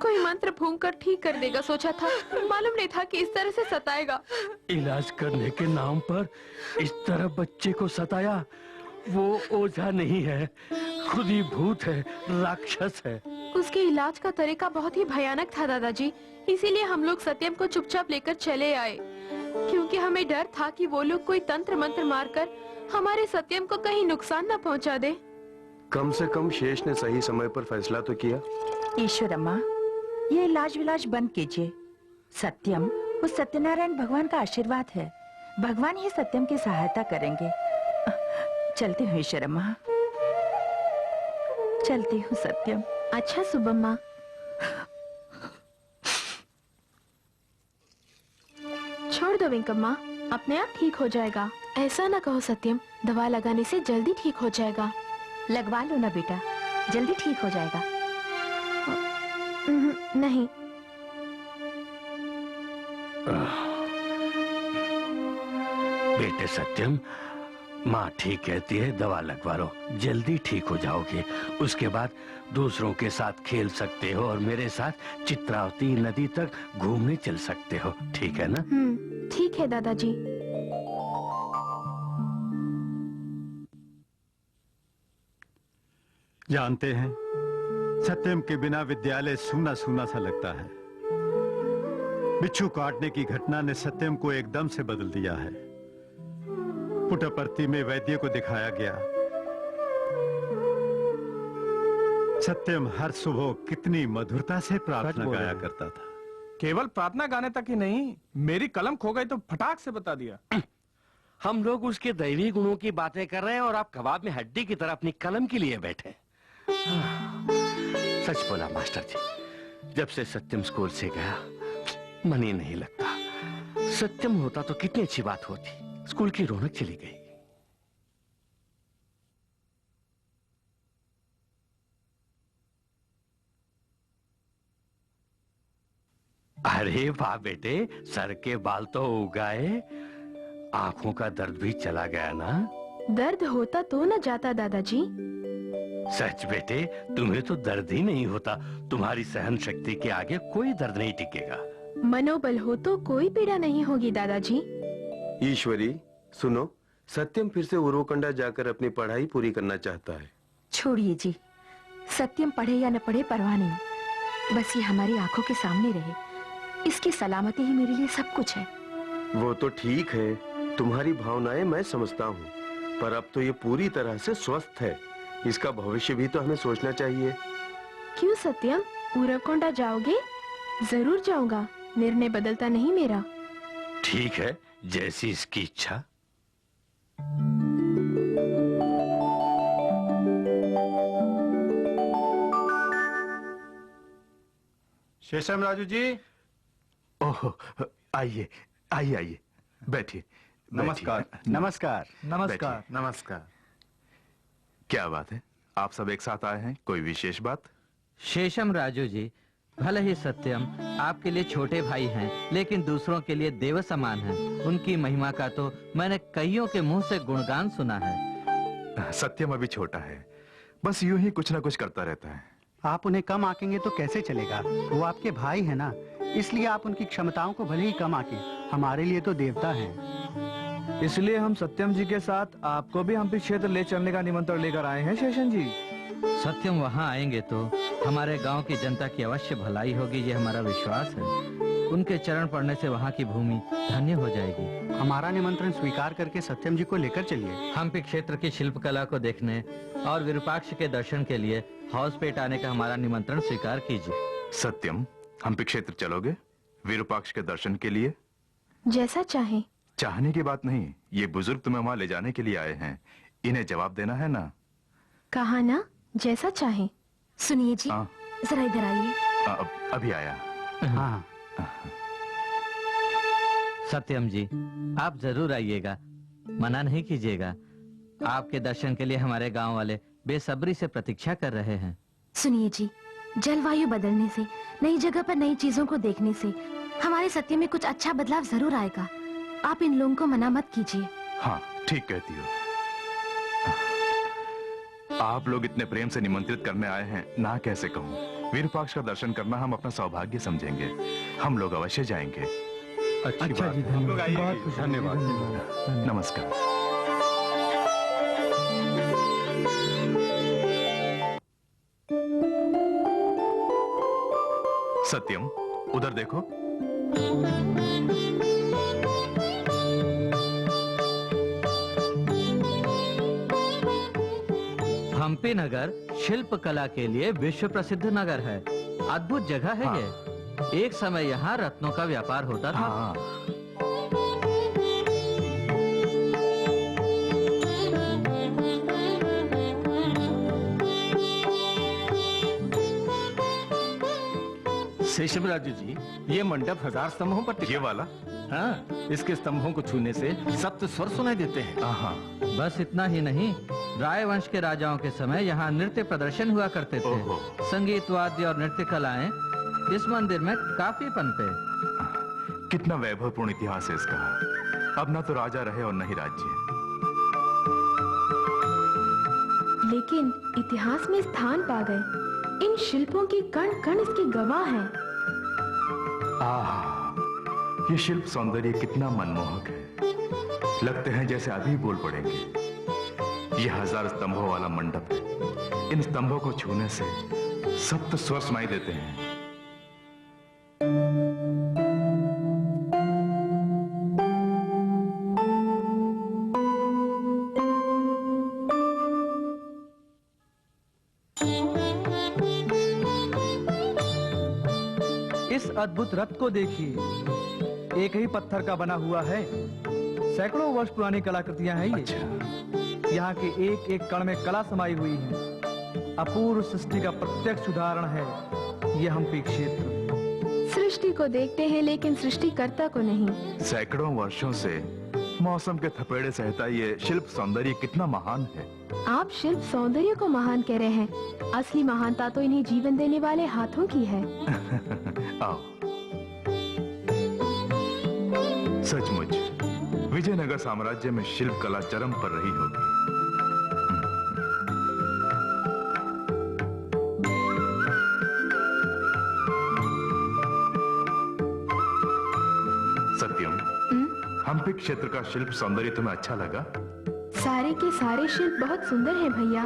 कोई मंत्र फूंक कर ठीक कर देगा सोचा था, मालूम नहीं था कि इस तरह से सताएगा। इलाज करने के नाम पर इस तरह बच्चे को सताया। वो ओझा नहीं है, खुद ही भूत है, राक्षस है। उसके इलाज का तरीका बहुत ही भयानक था दादाजी, इसीलिए हम लोग सत्यम को चुपचाप लेकर चले आए, क्योंकि हमें डर था कि वो लोग कोई तंत्र मंत्र मारकर हमारे सत्यम को कहीं नुकसान न पहुंचा दे। कम से कम शेष ने सही समय पर फैसला तो किया। ईश्वर अम्मा, ये इलाज विलाज बंद कीजिए। सत्यम वो सत्यनारायण भगवान का आशीर्वाद है, भगवान ही सत्यम की सहायता करेंगे। चलती हूँ ईश्वर अम्मा, चलती हूँ सत्यम। अच्छा सुब्बम्मा। छोड़ दो वेंकम्मा, अपने आप ठीक हो जाएगा। ऐसा ना कहो सत्यम, दवा लगाने से जल्दी ठीक हो जाएगा। लगवा लो ना बेटा, जल्दी ठीक हो जाएगा। नहीं। बेटे सत्यम, माँ ठीक कहती है, दवा लगवा लो, जल्दी ठीक हो जाओगे। उसके बाद दूसरों के साथ खेल सकते हो और मेरे साथ चित्रावती नदी तक घूमने चल सकते हो, ठीक है ना? ठीक है दादाजी। जानते हैं, सत्यम के बिना विद्यालय सूना सूना सा लगता है। बिच्छू काटने की घटना ने सत्यम को एकदम से बदल दिया है। पुटपर्ती में वैद्य को दिखाया गया। सत्यम हर सुबह कितनी मधुरता से प्रार्थना गाया करता था। केवल प्रार्थना गाने तक ही नहीं, मेरी कलम खो गई तो फटाक से बता दिया। हम लोग उसके दैवी गुणों की बातें कर रहे हैं और आप कबाब में हड्डी की तरह अपनी कलम के लिए बैठे। सच बोला मास्टर जी, जब से सत्यम स्कूल से गया मन ही नहीं लगता। सत्यम होता तो कितनी अच्छी बात होती, स्कूल की रौनक चली गई। अरे वाह बेटे, सर के बाल तो उगाए, आंखों का दर्द भी चला गया ना? दर्द होता तो न जाता दादाजी। सच बेटे, तुम्हें तो दर्द ही नहीं होता। तुम्हारी सहन शक्ति के आगे कोई दर्द नहीं टिकेगा। मनोबल हो तो कोई पीड़ा नहीं होगी दादाजी। ईश्वरी सुनो, सत्यम फिर से उरोकंडा जाकर अपनी पढ़ाई पूरी करना चाहता है। छोड़िए जी, सत्यम पढ़े या न पढ़े परवाह नहीं, बस ये हमारी आंखों के सामने रहे। इसकी सलामती ही मेरे लिए सब कुछ है। वो तो ठीक है, तुम्हारी भावनाएं मैं समझता हूँ, पर अब तो ये पूरी तरह से स्वस्थ है। इसका भविष्य भी तो हमें सोचना चाहिए। क्यों सत्यम, उरवकोंडा जाओगे? जरूर जाऊंगा, निर्णय बदलता नहीं मेरा। ठीक है, जैसी इसकी इच्छा। शेषम राजू जी। ओह, आइए आइए आइए, बैठिए। नमस्कार। नमस्कार। नमस्कार। नमस्कार। क्या बात है, आप सब एक साथ आए हैं, कोई विशेष बात? शेषम राजू जी, भले ही सत्यम आपके लिए छोटे भाई हैं, लेकिन दूसरों के लिए देव समान हैं। उनकी महिमा का तो मैंने कईयों के मुंह से गुणगान सुना है। सत्यम अभी छोटा है, बस यूं ही कुछ ना कुछ करता रहता है। आप उन्हें कम आंकेंगे तो कैसे चलेगा? वो आपके भाई है ना, इसलिए आप उनकी क्षमताओं को भले ही कम आंकें, हमारे लिए तो देवता हैं। इसलिए हम सत्यम जी के साथ आपको भी हम्पी क्षेत्र ले चलने का निमंत्रण लेकर आए हैं शेषन जी। सत्यम वहाँ आएंगे तो हमारे गांव की जनता की अवश्य भलाई होगी, ये हमारा विश्वास है। उनके चरण पड़ने से वहाँ की भूमि धन्य हो जाएगी। हमारा निमंत्रण स्वीकार करके सत्यम जी को लेकर चलिए। हम्पी क्षेत्र की शिल्पकला को देखने और विरूपाक्ष के दर्शन के लिए हाउस पेट आने का हमारा निमंत्रण स्वीकार कीजिए। सत्यम, हम्पी क्षेत्र चलोगे विरूपाक्ष के दर्शन के लिए? जैसा चाहे। चाहने की बात नहीं, ये बुजुर्ग तुम्हें वहाँ ले जाने के लिए आए हैं, इन्हें जवाब देना है ना। कहा ना, जैसा चाहे। सुनिए जी, जरा इधर आइए। अभी आया। हाँ। सत्यम जी, आप जरूर आइएगा, मना नहीं कीजिएगा। आपके दर्शन के लिए हमारे गांव वाले बेसब्री से प्रतीक्षा कर रहे हैं। सुनिए जी, जलवायु बदलने से, नई जगह पर नई चीजों को देखने से हमारे सत्य में कुछ अच्छा बदलाव जरूर आएगा। आप इन लोगों को मना मत कीजिए। हाँ, ठीक कहती हो। आप लोग इतने प्रेम से निमंत्रित करने आए हैं, ना कैसे कहूँ। विरूपाक्ष का दर्शन करना हम अपना सौभाग्य समझेंगे। हम लोग अवश्य जाएंगे। अच्छा जी, धन्यवाद। नमस्कार। सत्यम, उधर देखो। हम्पी नगर शिल्प कला के लिए विश्व प्रसिद्ध नगर है। अद्भुत जगह है। ये एक समय यहाँ रत्नों का व्यापार होता था। शेषम राजू जी, ये मंडप 1000 स्तंभों पर टिका। ये वाला? हाँ, इसके स्तंभों को छूने से सप्त स्वर सुनाई देते हैं। हाँ। बस इतना ही नहीं, राय वंश के राजाओं के समय यहाँ नृत्य प्रदर्शन हुआ करते थे। संगीत, वाद्य और नृत्य कलाएं इस मंदिर में काफी पनपे। कितना वैभवपूर्ण इतिहास है इसका। अब ना तो राजा रहे और न ही राज्य। लेकिन इतिहास में स्थान पा गए। इन शिल्पों की कण कण इसके गवाह हैं। ये शिल्प सौंदर्य कितना मनमोहक है। लगते हैं जैसे अभी बोल पड़ेंगे। ये 1000 स्तंभों वाला मंडप है। इन स्तंभों को छूने से सप्त स्वर सुनाई देते हैं। इस अद्भुत रथ को देखिए, एक ही पत्थर का बना हुआ है। सैकड़ों वर्ष पुरानी कलाकृतियां हैं ये। यहाँ के एक एक कण में कला समाई हुई है। अपूर्व सृष्टि का प्रत्यक्ष उदाहरण है ये हम्पी क्षेत्र। सृष्टि को देखते हैं लेकिन सृष्टिकर्ता को नहीं। सैकड़ों वर्षों से मौसम के थपेड़े सहता ये शिल्प सौंदर्य कितना महान है। आप शिल्प सौंदर्य को महान कह रहे हैं। असली महानता तो इन्हें जीवन देने वाले हाथों की है। आओ। सचमुच विजयनगर साम्राज्य में शिल्प कला चरम पर रही होगी। सत्यम, हम्पी क्षेत्र का शिल्प सौंदर्य तुम्हें अच्छा लगा? सारे के सारे शिल्प बहुत सुंदर हैं भैया।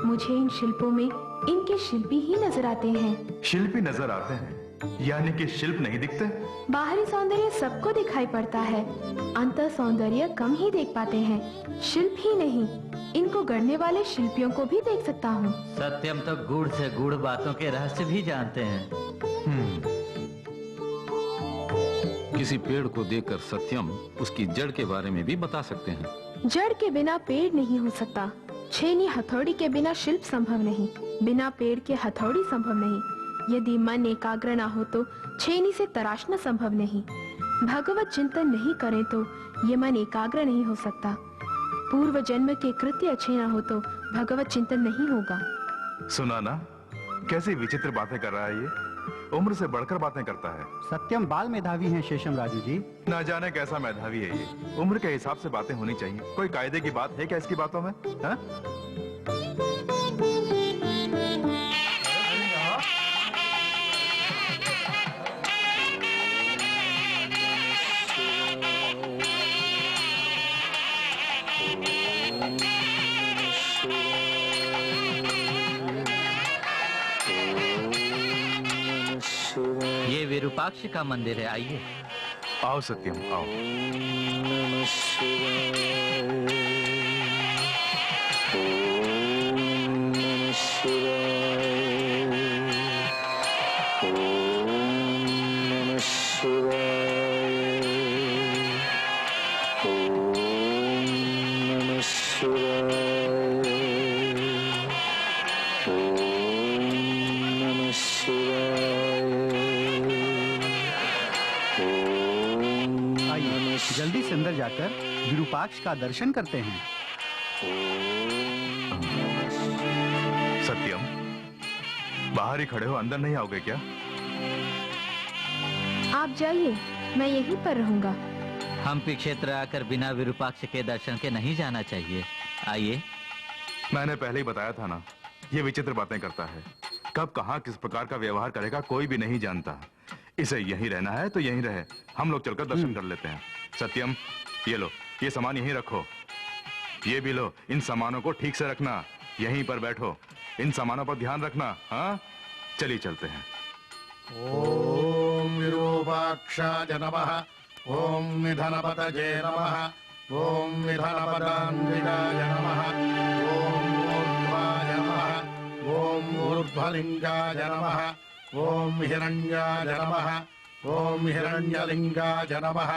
मुझे इन शिल्पों में इनके शिल्पी ही नजर आते हैं। शिल्पी नजर आते हैं यानी कि शिल्प नहीं दिखते? बाहरी सौंदर्य सबको दिखाई पड़ता है, अंतर सौंदर्य कम ही देख पाते हैं। शिल्प ही नहीं, इनको गढ़ने वाले शिल्पियों को भी देख सकता हूँ। सत्यम तो गूढ़ से गूढ़ बातों के रहस्य भी जानते हैं। किसी पेड़ को देखकर सत्यम उसकी जड़ के बारे में भी बता सकते हैं। जड़ के बिना पेड़ नहीं हो सकता। छेनी हथौड़ी के बिना शिल्प संभव नहीं। बिना पेड़ के हथौड़ी संभव नहीं। यदि मन एकाग्र ना हो तो छेनी से तराशना संभव नहीं। भगवत चिंतन नहीं करें तो ये मन एकाग्र नहीं हो सकता। पूर्व जन्म के कृत्य अच्छे ना हो तो भगवत चिंतन नहीं होगा। सुना ना कैसी विचित्र बातें कर रहा है ये। उम्र से बढ़कर बातें करता है। सत्यम बाल मेधावी हैं शेषम राजू जी। ना जाने कैसा मेधावी है ये। उम्र के हिसाब से बातें होनी चाहिए। कोई कायदे की बात है क्या इसकी बातों में? हा? ये विरूपाक्ष का मंदिर है, आइए। आओ सत्यम आओ। जल्दी से अंदर जाकर विरूपाक्ष का दर्शन करते हैं। सत्यम बाहर ही खड़े हो, अंदर नहीं आओगे क्या? आप जाइए, मैं यहीं पर रहूंगा। हम्पी क्षेत्र आकर बिना विरूपाक्ष के दर्शन के नहीं जाना चाहिए, आइए। मैंने पहले ही बताया था ना, ये विचित्र बातें करता है। कब कहाँ किस प्रकार का व्यवहार करेगा कोई भी नहीं जानता। इसे यहीं रहना है तो यहीं रहे, हम लोग चलकर दर्शन कर लेते हैं। सत्यम ये लो, ये सामान यहीं रखो। ये भी लो, इन सामानों को ठीक से रखना। यहीं पर बैठो, इन सामानों पर ध्यान रखना। हाँ चलिए चलते हैं। ओम विरूपाक्षाय नमः। ओम निधनपतये नमः। ओम निधनपदान्विताय नमः। ओम ऊर्ध्वाय नमः। ओम ऊर्ध्वलिंगाय नमः। ओम हिरण्याय नमः। ओम हिरण्यलिंगाय नमः।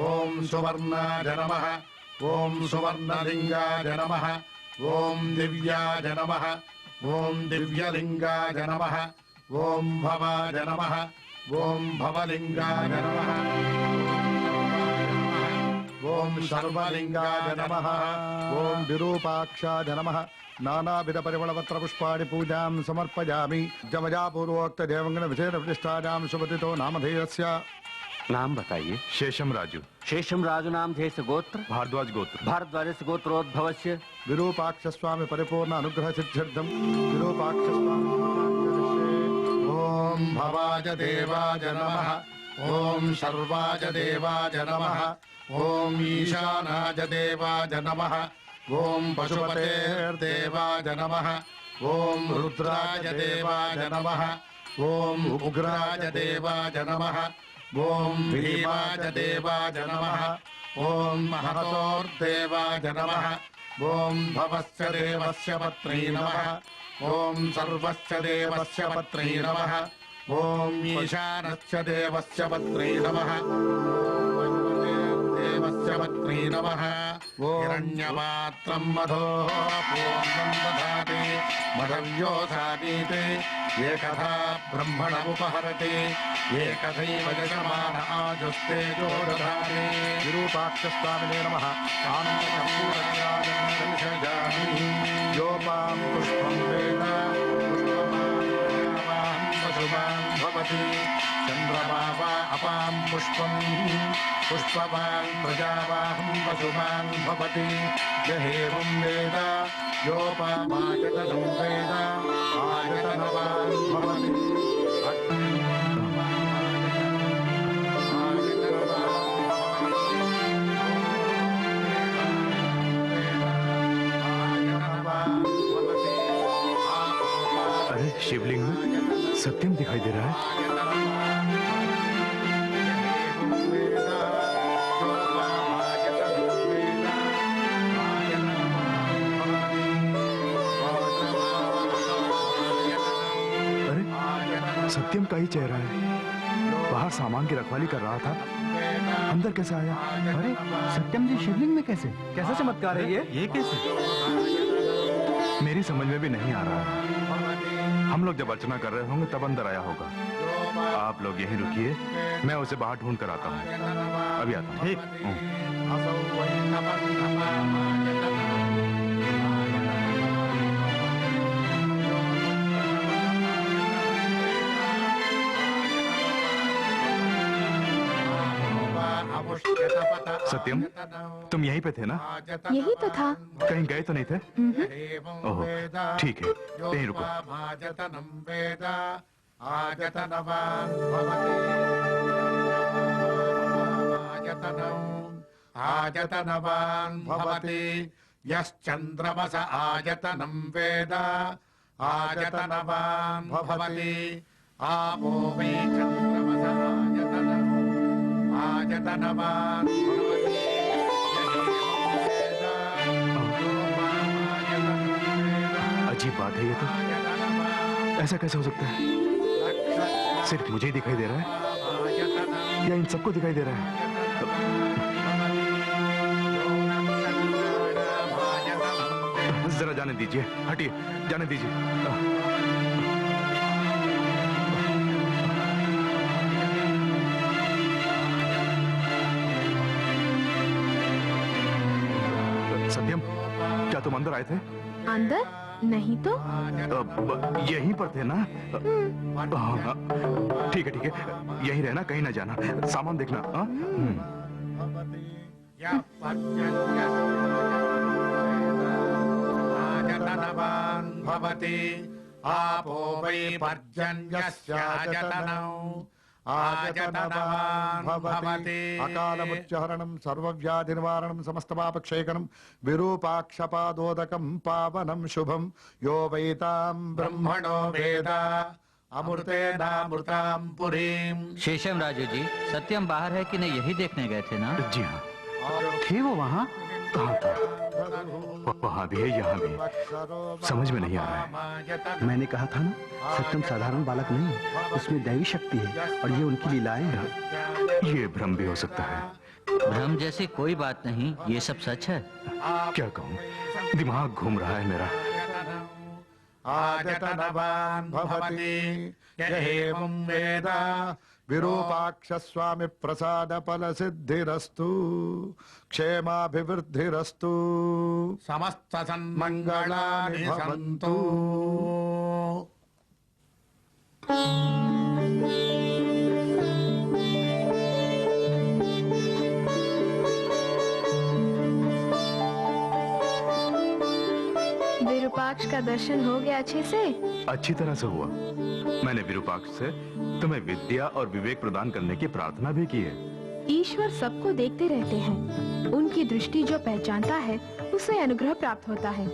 ओम सुवर्णाय नमः। ओम सुवर्णलिंगाय नमः। ओम दिव्याय नमः। ओम दिव्यलिंगाय नमः। ओम भवाय नमः। ओम भवलिंगाय नमः। ओम सर्वलिंगाय नमः। ओम विरूपाक्षाय नमः। नानाविध परिमलपत्र पुष्पाणि पूजां समर्पयामि। जमजा पूर्वोक्त देवगण विशेष प्रतिष्ठायां शुभतिथो नामधेयस्य नाम बताइए। शेषम राजू। शेषम राजू नाम जैस गोत्र। भारद्वाज गोत्र। भारद्वाज गोत्रोद्भवस्य। विरूपाक्ष स्वामी परिपूर्ण अनुग्रह सिद्ध्यर्थम विरूपाक्ष स्वामी ओम भवाय देवाय नमः ओम सर्वाय देवाय नमः ओम ईशानाय देवाय नमः ओम पशुपतेर्देवाय नमः ओम रुद्राय देवाय नमः ओम उग्राय देवाय नमः ओम भीमाय देवाय नमः ओम महतोर्देवाय नमः ओम भवस्य देवस्य पत्नी नमः ओम सर्वस्य देवस्य पत्नी नमः ओम ईशानस्य देवस्य पत्नी नमः देवस्य पत्नी नमः हिरण्यपात्रं मधोः पूर्णं दधाति मदव्योधानीते एकधा ब्रह्मणमुपहरति एकथैव यजमान आजुस्तेजो दधाति विरूपाक्ष स्वामिने नमः आनन्दकर्पूरराजं योपां पुष्पं वेद पुष्पवान् भवति चन्द्रमा वा अपां पुष्पं पुष्पवान् प्रजावाहं वसुमान् भवति यहेवं वेद योपामायतनं वेद आयतनवान् भवति अरे शिवलिंग में सत्यम दिखाई दे रहा है। अरे सत्यम का ही चेहरा है। बाहर सामान की रखवाली कर रहा था, अंदर कैसे आया? अरे सत्यम जी शिवलिंग में कैसे? कैसा चमत्कार है ये कैसे? मेरी समझ में भी नहीं आ रहा है। हम लोग जब अर्चना कर रहे होंगे तब अंदर आया होगा। आप लोग यहीं रुकिए, मैं उसे बाहर ढूंढ कर आता हूँ। अभी आता हूँ। सत्यम, तुम यहीं पे थे ना? यही तो था। कहीं गए तो नहीं थे? ओह, ठीक है, यहीं रुको। आयतनवान् भवति यश्चन्द्रमस आयतनं वेद आयतनवान् भवति आपो वै चन्द्रमस आयतनवान् भवति अजीब बात है ये तो। ऐसा कैसे हो सकता है? सिर्फ मुझे ही दिखाई दे रहा है या इन सबको दिखाई दे रहा है? जरा जाने दीजिए, हटिए, जाने दीजिए। सत्यम, क्या तुम अंदर आए थे? अंदर नहीं तो। यहीं पर थे ना? हाँ, ठीक है, यहीं रहना, कहीं ना जाना। सामान देखना। आयतनवान् भवति आपो वै पर्जन्यस्यायतनौ आयतनवान् भवति अकालमुच्चहरणं सर्वव्याधिनिवारणं समस्तपापक्षेकनं विरूपाक्षपादोदकं पावनं शुभं यो वैतां ब्रह्मणो वेद अमृतेनामृतां पुरीं। शेषम राजू जी, सत्यम बाहर है कि नहीं यही देखने गए थे ना? जी हाँ। थे वो वहाँ? कहाँ था? वहाँ भी है, यहाँ भी। समझ में नहीं आ रहा है। मैंने कहा था ना, सत्यम साधारण बालक नहीं, उसमें दैवी शक्ति है और ये उनकी लीलाएं हैं। ये भ्रम भी हो सकता है। भ्रम जैसी कोई बात नहीं, ये सब सच है। क्या कहूँ, दिमाग घूम रहा है मेरा। आयतनवान् भवति यहेवं वेद विरूपाक्ष स्वामी प्रसाद फल सिद्धिरस्तु क्षेमाभिवृद्धिरस्तु समस्त सन्मंगलानि सन्तु। विरूपाक्ष का दर्शन हो गया अच्छे से? अच्छी तरह से हुआ। मैंने विरूपाक्ष से तुम्हें विद्या और विवेक प्रदान करने की प्रार्थना भी की है। ईश्वर सबको देखते रहते हैं। उनकी दृष्टि जो पहचानता है उसे अनुग्रह प्राप्त होता है।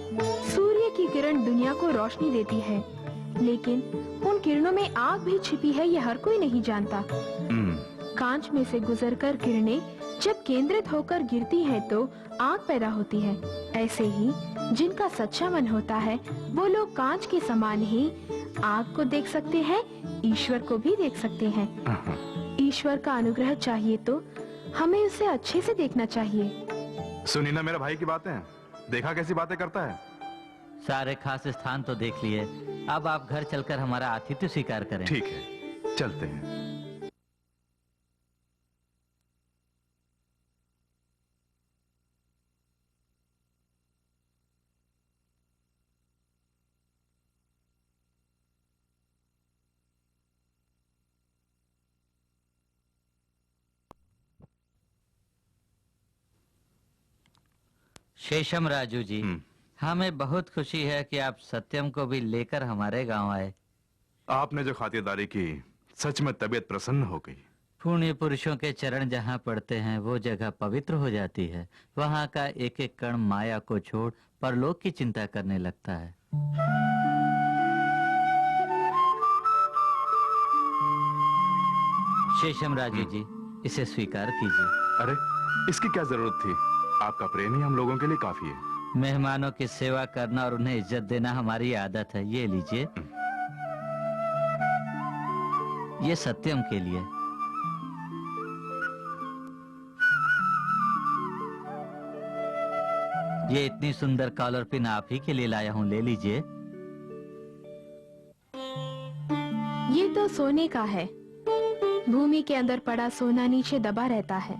सूर्य की किरण दुनिया को रोशनी देती है, लेकिन उन किरणों में आग भी छिपी है यह हर कोई नहीं जानता। कांच में से गुजरकर किरणें जब केंद्रित होकर गिरती हैं तो आग पैदा होती है। ऐसे ही जिनका सच्चा मन होता है वो लोग कांच के समान ही आग को देख सकते हैं, ईश्वर को भी देख सकते हैं। ईश्वर का अनुग्रह चाहिए तो हमें उसे अच्छे से देखना चाहिए। सुनी ना मेरे भाई की बातें, देखा कैसी बातें करता है। सारे खास स्थान तो देख लिए, अब आप घर चलकर हमारा आतिथ्य स्वीकार करें। ठीक है, चलते हैं। शेषम राजू जी, हमें बहुत खुशी है कि आप सत्यम को भी लेकर हमारे गांव आए। आपने जो खातिरदारी की, सच में तबीयत प्रसन्न हो गई। पुण्य पुरुषों के चरण जहाँ पड़ते हैं वो जगह पवित्र हो जाती है। वहाँ का एक एक कण माया को छोड़ परलोक की चिंता करने लगता है। शेषम राजू जी, इसे स्वीकार कीजिए। अरे, इसकी क्या जरूरत थी? आपका प्रेम ही हम लोगों के लिए काफी है। मेहमानों की सेवा करना और उन्हें इज्जत देना हमारी आदत है। ये लीजिए, ये सत्यम के लिए। ये इतनी सुंदर कॉलर पिन आप ही के लिए लाया हूँ, ले लीजिए। ये तो सोने का है। भूमि के अंदर पड़ा सोना नीचे दबा रहता है,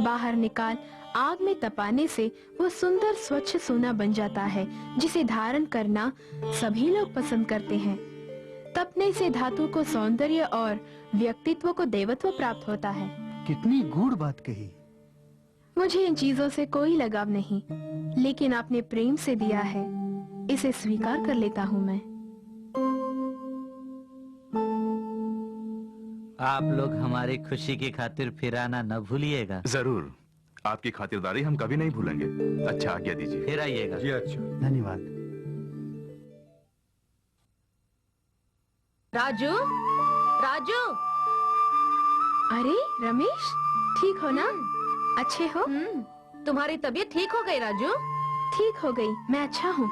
बाहर निकाल आग में तपाने से वो सुंदर स्वच्छ सोना बन जाता है, जिसे धारण करना सभी लोग पसंद करते हैं। तपने से धातु को सौंदर्य और व्यक्तित्व को देवत्व प्राप्त होता है। कितनी गूढ़ बात कही। मुझे इन चीजों से कोई लगाव नहीं, लेकिन आपने प्रेम से दिया है, इसे स्वीकार कर लेता हूँ मैं। आप लोग हमारी खुशी की खातिर फिर आना न भूलिएगा। जरूर, आपकी खातिरदारी हम कभी नहीं भूलेंगे। अच्छा, आज्ञा दीजिए। फिर आइएगा। जी अच्छा। धन्यवाद। राजू, राजू। अरे रमेश, ठीक हो ना? अच्छे हो? तुम्हारी तबीयत ठीक हो गई राजू? ठीक हो गई, मैं अच्छा हूँ।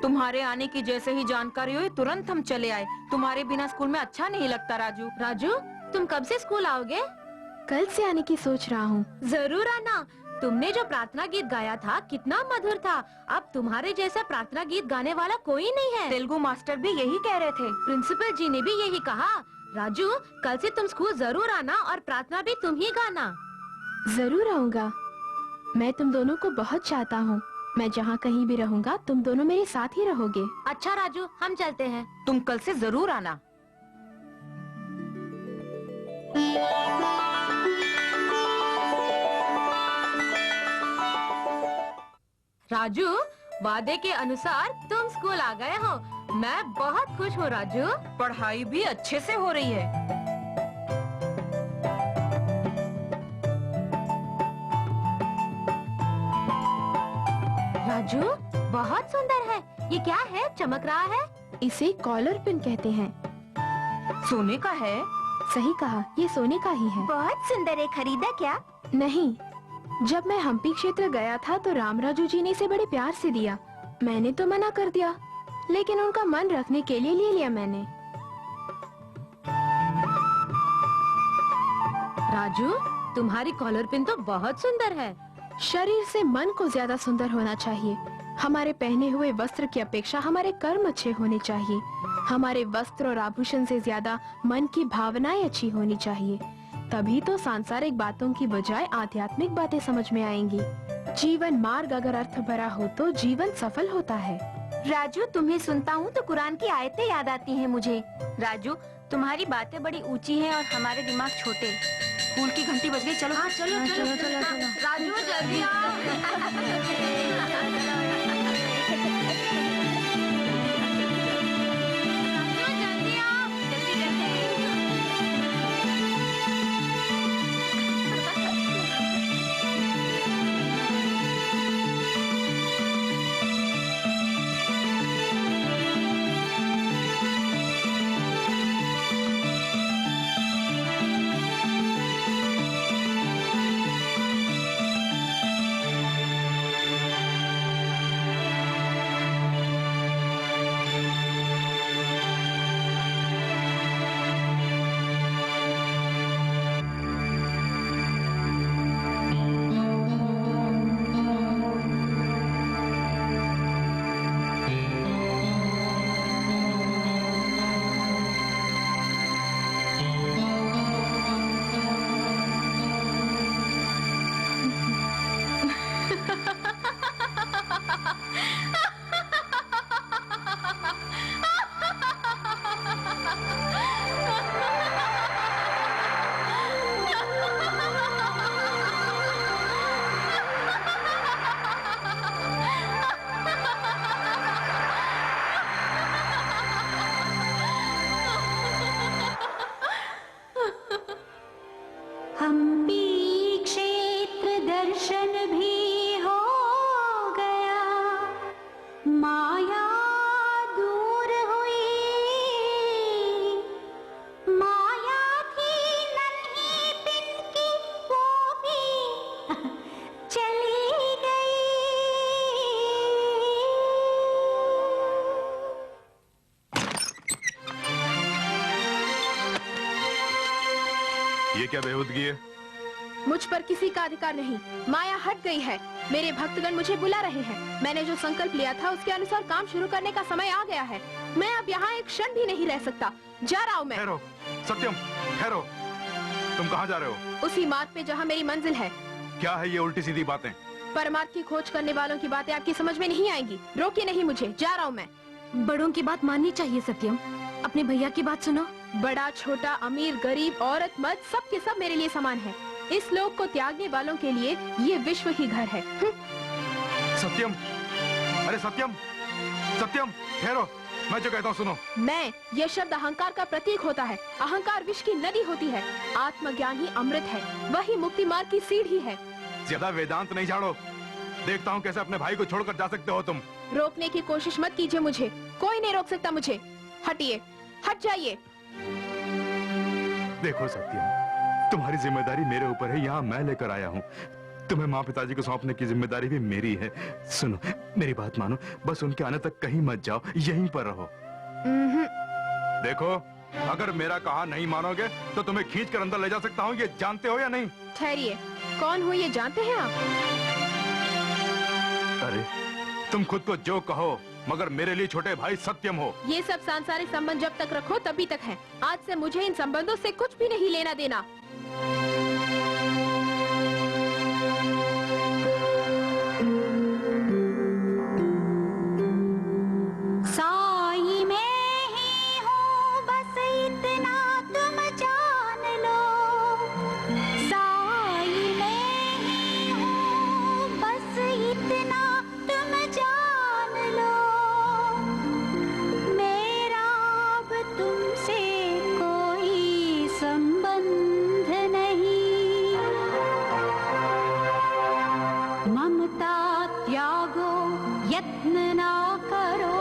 तुम्हारे आने की जैसे ही जानकारी हुई तुरंत हम चले आए। तुम्हारे बिना स्कूल में अच्छा नहीं लगता राजू। राजू, तुम कब से स्कूल आओगे? कल से आने की सोच रहा हूँ। जरूर आना। तुमने जो प्रार्थना गीत गाया था कितना मधुर था। अब तुम्हारे जैसा प्रार्थना गीत गाने वाला कोई नहीं है। तेलुगु मास्टर भी यही कह रहे थे। प्रिंसिपल जी ने भी यही कहा। राजू, कल से तुम स्कूल जरूर आना और प्रार्थना भी तुम ही गाना। जरूर आऊंगा। मैं तुम दोनों को बहुत चाहता हूँ। मैं जहाँ कहीं भी रहूँगा तुम दोनों मेरे साथ ही रहोगे। अच्छा राजू, हम चलते हैं। तुम कल से जरूर आना। राजू, वादे के अनुसार तुम स्कूल आ गए हो। मैं बहुत खुश हूँ राजू। पढ़ाई भी अच्छे से हो रही है। राजू, बहुत सुंदर है। ये क्या है, चमक रहा है? इसे कॉलर पिन कहते हैं। सोने का है? सही कहा, ये सोने का ही है। बहुत सुंदर है, खरीदा क्या? नहीं, जब मैं हम्पी क्षेत्र गया था तो रामराजू जी ने इसे बड़े प्यार से दिया। मैंने तो मना कर दिया, लेकिन उनका मन रखने के लिए ले लिया मैंने। राजू, तुम्हारी कॉलर पिन तो बहुत सुंदर है। शरीर से मन को ज्यादा सुंदर होना चाहिए। हमारे पहने हुए वस्त्र की अपेक्षा हमारे कर्म अच्छे होने चाहिए। हमारे वस्त्र और आभूषण से ज्यादा मन की भावनाएं अच्छी होनी चाहिए। तभी तो सांसारिक बातों की बजाय आध्यात्मिक बातें समझ में आएंगी। जीवन मार्ग अगर अर्थ भरा हो तो जीवन सफल होता है। राजू, तुम्हें सुनता हूँ तो कुरान की आयतें याद आती हैं मुझे। राजू, तुम्हारी बातें बड़ी ऊंची हैं और हमारे दिमाग छोटे। स्कूल की घंटी बज गई, चलो। हाँ, चलो चलो चलो। राजू, जल्दी आओ। ये क्या बेहूदगी है? मुझ पर किसी का अधिकार नहीं। माया हट गई है। मेरे भक्तगण मुझे बुला रहे हैं। मैंने जो संकल्प लिया था उसके अनुसार काम शुरू करने का समय आ गया है। मैं अब यहाँ एक क्षण भी नहीं रह सकता। जा रहा हूँ मैं। ठहरो सत्यम, ठहरो। तुम कहाँ जा रहे हो? उसी मार्ग पे जहाँ मेरी मंजिल है। क्या है ये उल्टी सीधी बातें? परमार्थ की खोज करने वालों की बातें आपकी समझ में नहीं आएंगी। रोकिए नहीं मुझे, जा रहा हूँ मैं। बड़ों की बात माननी चाहिए सत्यम। अपने भैया की बात सुनो। बड़ा छोटा, अमीर गरीब, औरत मर्द, सब के सब मेरे लिए समान है। इस लोक को त्यागने वालों के लिए ये विश्व ही घर है। सत्यम, अरे सत्यम, सत्यम ठहरो, मैं जो कहता हूँ सुनो। मैं, ये शब्द अहंकार का प्रतीक होता है। अहंकार विष की नदी होती है। आत्मज्ञान ही अमृत है, वही मुक्ति मार्ग की सीढ़ी है। ज्यादा वेदांत नहीं झाड़ो। देखता हूँ कैसे अपने भाई को छोड़कर जा सकते हो तुम। रोकने की कोशिश मत कीजिए मुझे। कोई नहीं रोक सकता मुझे। हटिए, हट जाइए। देखो सत्यम, तुम्हारी जिम्मेदारी मेरे ऊपर है। यहाँ मैं लेकर आया हूँ। तुम्हें माँ पिताजी को सौंपने की जिम्मेदारी भी मेरी है। सुनो, मेरी बात मानो, बस उनके आने तक कहीं मत जाओ, यहीं पर रहो। देखो, अगर मेरा कहा नहीं मानोगे तो तुम्हें खींच कर अंदर ले जा सकता हूँ। ये जानते हो या नहीं? ठहरिए, कौन हो ये जानते हैं आप? अरे तुम खुद को जो कहो, मगर मेरे लिए छोटे भाई सत्यम हो। ये सब सांसारिक संबंध जब तक रखो तभी तक है। आज से मुझे इन संबंधों से कुछ भी नहीं लेना देना। साई में ही हूँ, बस इतना तुम जान लो। साई में ही हूँ, बस इतना तुम जान लो। मेरा अब तुमसे कोई संबंध नहीं। ममता त्यागो, यत्न ना करो।